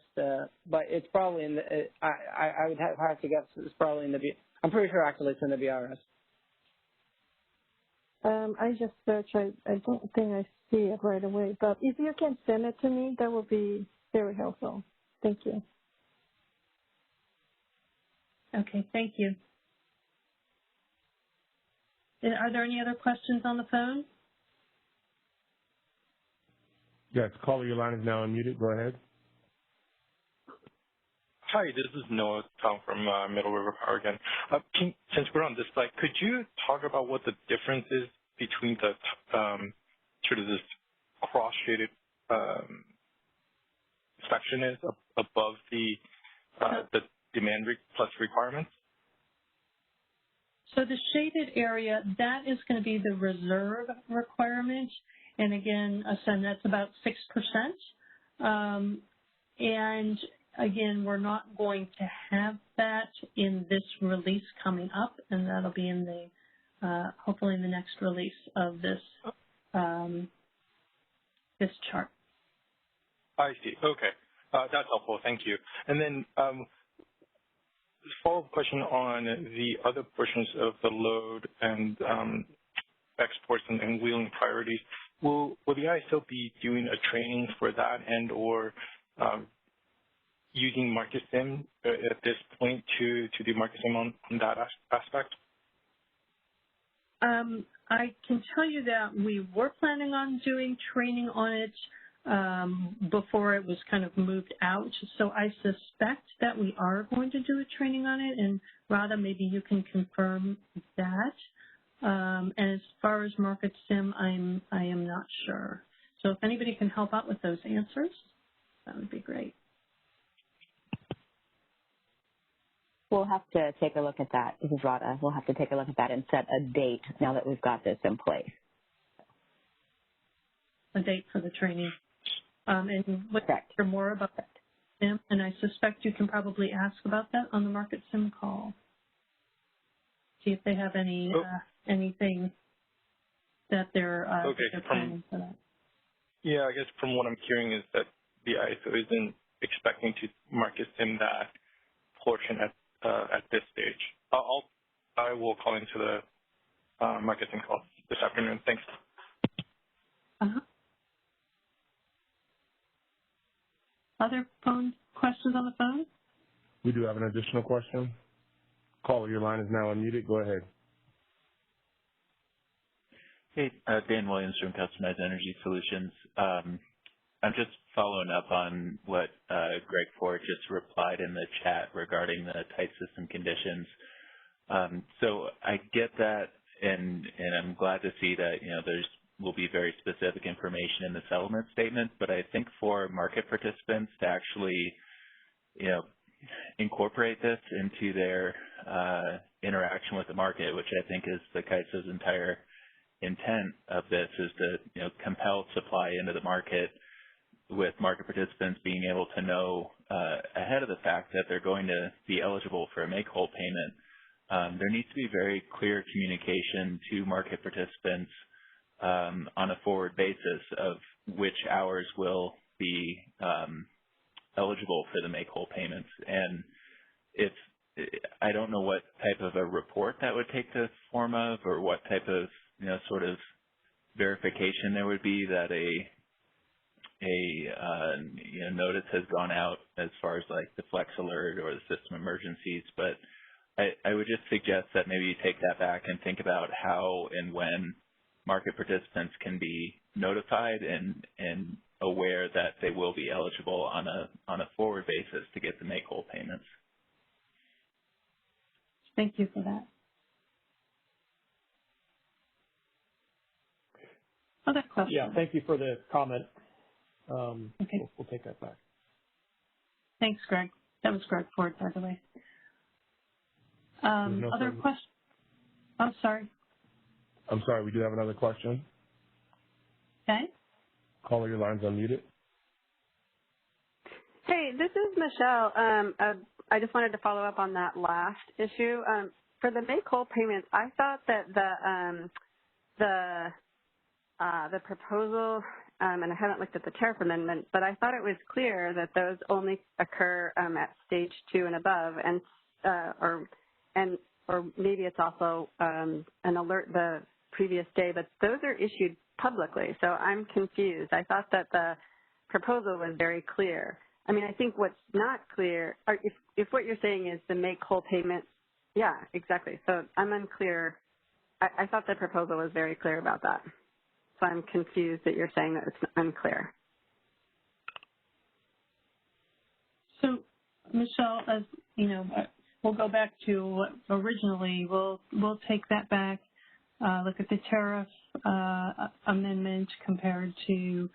Speaker 7: but it's probably in the, I would have to guess it's probably in the, I'm pretty sure actually it's in the BRS.
Speaker 5: I just searched, I don't think I see it right away, but if you can send it to me, that would be very helpful. Thank you.
Speaker 2: Okay, thank you. Are there any other questions on the phone?
Speaker 1: Yes, caller, your line is now unmuted. Go ahead.
Speaker 8: Hi, this is Noah Tong from Middle River Power again. Since we're on this slide, could you talk about what the difference is between the sort of this cross-shaded section is above the demand plus requirements?
Speaker 2: So the shaded area, that is going to be the reserve requirement. And again, that's about 6%. And again, we're not going to have that in this release coming up, and that'll be in the, hopefully in the next release of this, this chart.
Speaker 8: I see. Okay. That's helpful. Thank you. And then follow-up question on the other portions of the load and exports and wheeling priorities. Will the ISO be doing a training for that and or using market sim at this point to do market sim on that aspect?
Speaker 2: I can tell you that we were planning on doing training on it before it was kind of moved out. So I suspect that we are going to do a training on it, and Radha, maybe you can confirm that. And as far as market sim, I am not sure. So if anybody can help out with those answers, that would be great.
Speaker 10: We'll have to take a look at that. This is Radha. We'll have to take a look at that and set a date now that we've got this in place.
Speaker 2: A date for the training. And we'll hear more about that, Sim, and I suspect you can probably ask about that on the market sim call. See if they have any anything that they're planning for that.
Speaker 8: Yeah, I guess from what I'm hearing is that the ISO isn't expecting to market sim that portion at this stage. I will call into the market sim call this afternoon. Thanks.
Speaker 2: Other phone questions on the phone?
Speaker 1: We do have an additional question. Caller, your line is now unmuted. Go ahead.
Speaker 11: Hey, Dan Williams from Customized Energy Solutions. I'm just following up on what Greg Ford just replied in the chat regarding the tight system conditions. So I get that, and I'm glad to see that will be very specific information in the settlement statement. But I think for market participants to actually incorporate this into their interaction with the market, which I think is the CAISO's entire intent of this, is to compel supply into the market, with market participants being able to know ahead of the fact that they're going to be eligible for a make-whole payment. There needs to be very clear communication to market participants on a forward basis of which hours will be eligible for the make-whole payments. And if I don't know what type of a report that would take the form of, or what type of sort of verification there would be that a notice has gone out as far as like the flex alert or the system emergencies. But I would just suggest that maybe you take that back and think about how and when market participants can be notified and aware that they will be eligible on a forward basis to get the make-whole payments.
Speaker 2: Thank you for that. Other questions?
Speaker 4: Yeah, thank you for the comment.
Speaker 2: Okay.
Speaker 4: We'll take that back.
Speaker 2: Thanks, Greg. That was Greg Ford, by the way. Other questions? I'm sorry.
Speaker 1: I'm sorry, we do have another question.
Speaker 2: Okay.
Speaker 1: Caller, your line's unmuted.
Speaker 6: Hey, this is Michelle. I just wanted to follow up on that last issue. For the make-whole payments, I thought that the proposal, and I haven't looked at the tariff amendment, but I thought it was clear that those only occur at stage 2 and above, and or maybe it's also an alert the previous day, but those are issued publicly, so I'm confused. I thought that the proposal was very clear. I mean, I think what's not clear, or if what you're saying is the make-whole payment, yeah, exactly. So I'm unclear. I thought the proposal was very clear about that. So I'm confused that you're saying that it's unclear.
Speaker 2: So, Michelle, as you know, we'll go back to what originally. We'll take that back, look at the tariff amendment compared to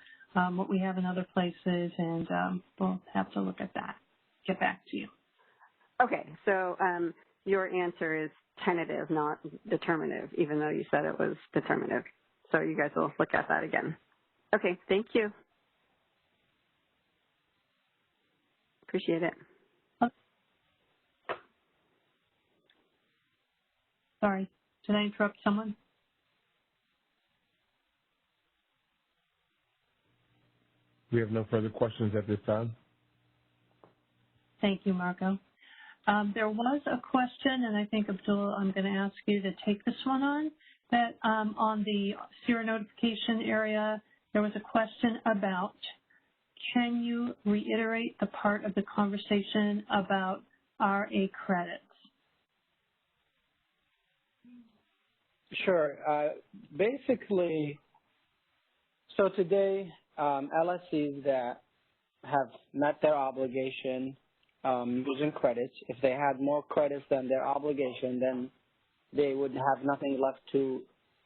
Speaker 2: what we have in other places, and we'll have to look at that. Get back to you.
Speaker 6: Okay, so your answer is tentative, not determinative, even though you said it was determinative. So you guys will look at that again. Okay, thank you. Appreciate it.
Speaker 2: Sorry, did I interrupt someone?
Speaker 1: We have no further questions at this time.
Speaker 2: Thank you, Marco. There was a question, and I think, Abdul, I'm going to ask you to take this one on, that on the SERA notification area, there was a question about, can you reiterate the part of the conversation about RA credits?
Speaker 7: Sure. Basically, so today, LSCs that have met their obligation using credits, if they had more credits than their obligation, then they would have nothing left to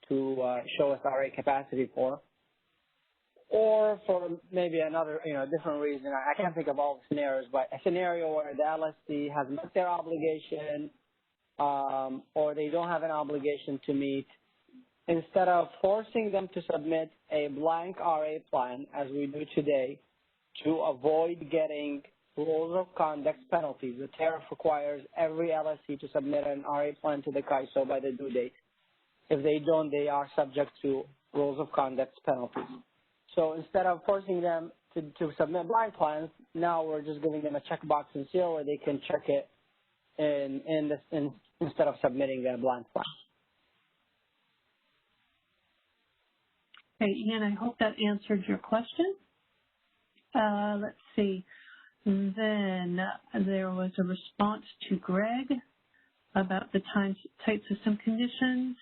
Speaker 7: show us RA capacity for. Or for maybe another, different reason. I can't think of all the scenarios, but a scenario where the LSC has met their obligation or they don't have an obligation to meet, instead of forcing them to submit a blank RA plan, as we do today, to avoid getting rules of conduct penalties. The tariff requires every LSC to submit an RA plan to the CAISO by the due date. If they don't, they are subject to rules of conduct penalties. So instead of forcing them to submit blank plans, now we're just giving them a checkbox in SERA where they can check it instead of submitting a blank plan.
Speaker 2: Okay, Ian, I hope that answered your question. Let's see. Then there was a response to Greg about the tight system conditions.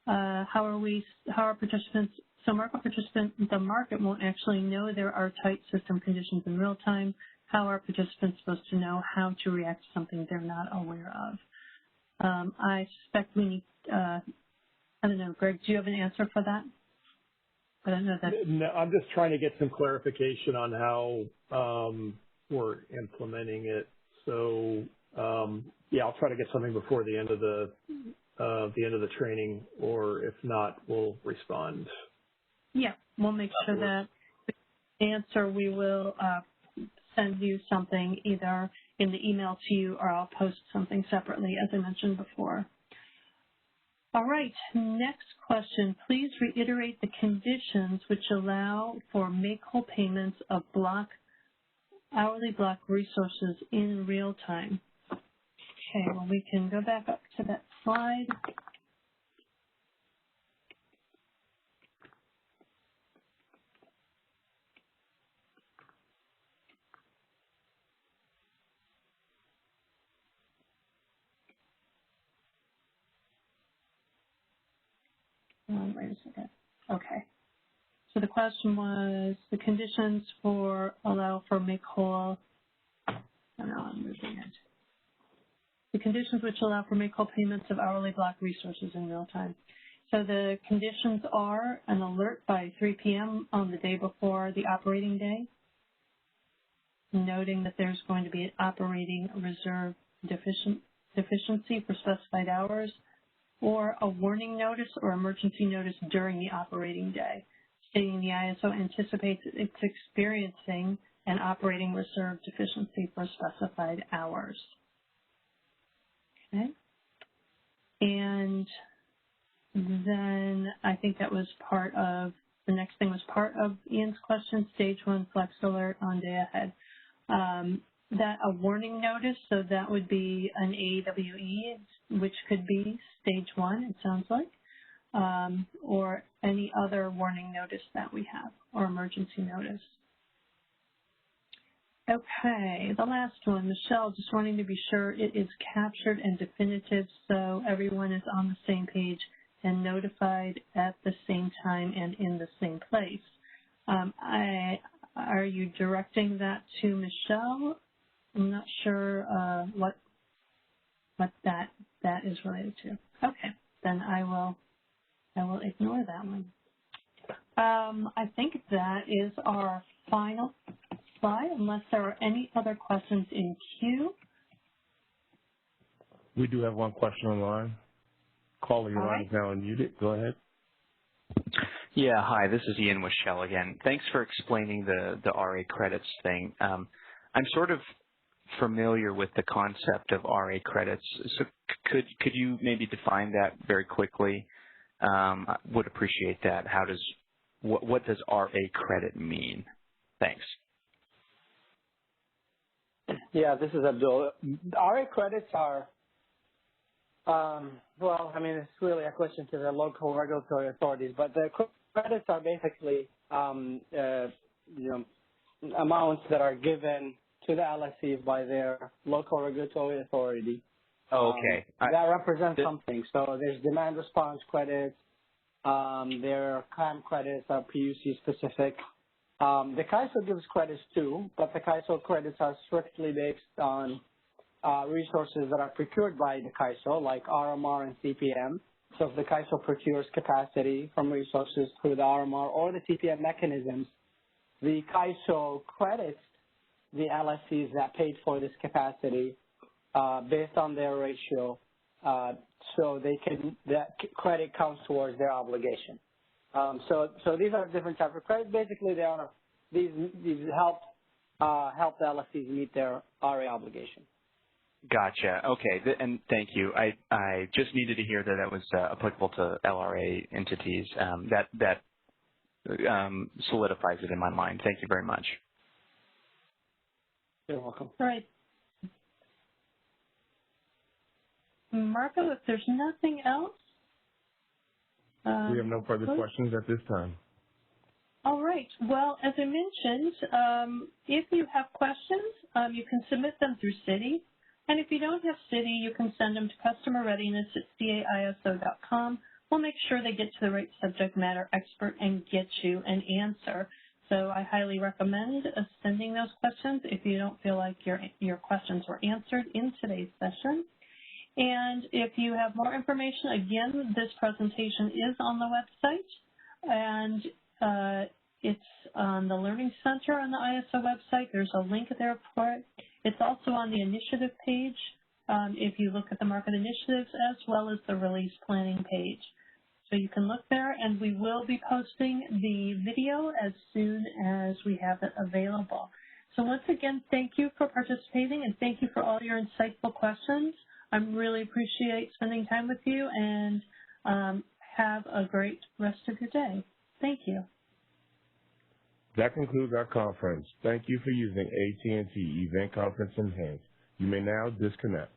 Speaker 2: How are participants, so the market won't actually know there are tight system conditions in real time. How are participants supposed to know how to react to something they're not aware of? I suspect we need, I don't know, Greg, do you have an answer for that? I don't know that.
Speaker 4: No, I'm just trying to get some clarification on how we're implementing it. So, yeah, I'll try to get something before the end of the training, or if not, we'll respond.
Speaker 2: Yeah, we'll make sure that the answer, we will send you something either in the email to you, or I'll post something separately, as I mentioned before. All right, next question. Please reiterate the conditions which allow for make-whole payments of hourly block resources in real time. Okay, well, we can go back up to that slide. Wait a second. Okay. So the question was the conditions for allow for make-whole. Oh, no, I'm moving it. The conditions which allow for make-whole payments of hourly block resources in real time. So the conditions are an alert by 3 p.m. on the day before the operating day, noting that there's going to be an operating reserve deficiency for specified hours, or a warning notice or emergency notice during the operating day, stating the ISO anticipates it's experiencing an operating reserve deficiency for specified hours. Okay. And then I think that was part of, the next thing was part of Ian's question, stage 1 flex alert on day ahead. That a warning notice, so that would be an AWE, which could be stage 1, it sounds like, or any other warning notice that we have, or emergency notice. Okay, the last one, Michelle, just wanting to be sure it is captured and definitive so everyone is on the same page and notified at the same time and in the same place. Are you directing that to Michelle? I'm not sure what that is related to. Okay, then I will ignore that one. I think that is our final slide, unless there are any other questions in queue.
Speaker 1: We do have one question on the line. Caller, your line is now unmuted. Go ahead.
Speaker 12: Yeah, hi, this is Ian with Shell again. Thanks for explaining the RA credits thing. I'm sort of familiar with the concept of RA credits, so could you maybe define that very quickly? I would appreciate that. What does RA credit mean? Thanks.
Speaker 7: Yeah, this is Abdul. RA credits are, well, I mean, it's really a question to the local regulatory authorities, but the credits are basically, amounts that are given to the LSCs by their local regulatory authority.
Speaker 12: Oh, okay.
Speaker 7: That represents something. So there's demand response credits. There are CAM credits are PUC specific. The CAISO gives credits too, but the CAISO credits are strictly based on resources that are procured by the CAISO, like RMR and CPM. So if the CAISO procures capacity from resources through the RMR or the CPM mechanisms, the CAISO credits the LSCs that paid for this capacity based on their ratio, so that credit counts towards their obligation. So these are different types of credits. Basically, these help the LSCs meet their RA obligation.
Speaker 12: Gotcha. Okay, and thank you. I just needed to hear that was applicable to LRA entities. That solidifies it in my mind. Thank you very much.
Speaker 7: You're welcome.
Speaker 2: All right. Marco, if there's nothing else.
Speaker 1: We have no further questions at this time.
Speaker 2: All right. Well, as I mentioned, if you have questions, you can submit them through Citi. And if you don't have Citi, you can send them to customerreadiness@caiso.com, we'll make sure they get to the right subject matter expert and get you an answer. So I highly recommend sending those questions if you don't feel like your questions were answered in today's session. And if you have more information, again, this presentation is on the website, and it's on the Learning Center on the ISO website. There's a link there for it. It's also on the initiative page if you look at the market initiatives, as well as the release planning page. So you can look there, and we will be posting the video as soon as we have it available. So once again, thank you for participating, and thank you for all your insightful questions. I really appreciate spending time with you, and have a great rest of your day. Thank you.
Speaker 1: That concludes our conference. Thank you for using AT&T Event Conference Enhanced. You may now disconnect.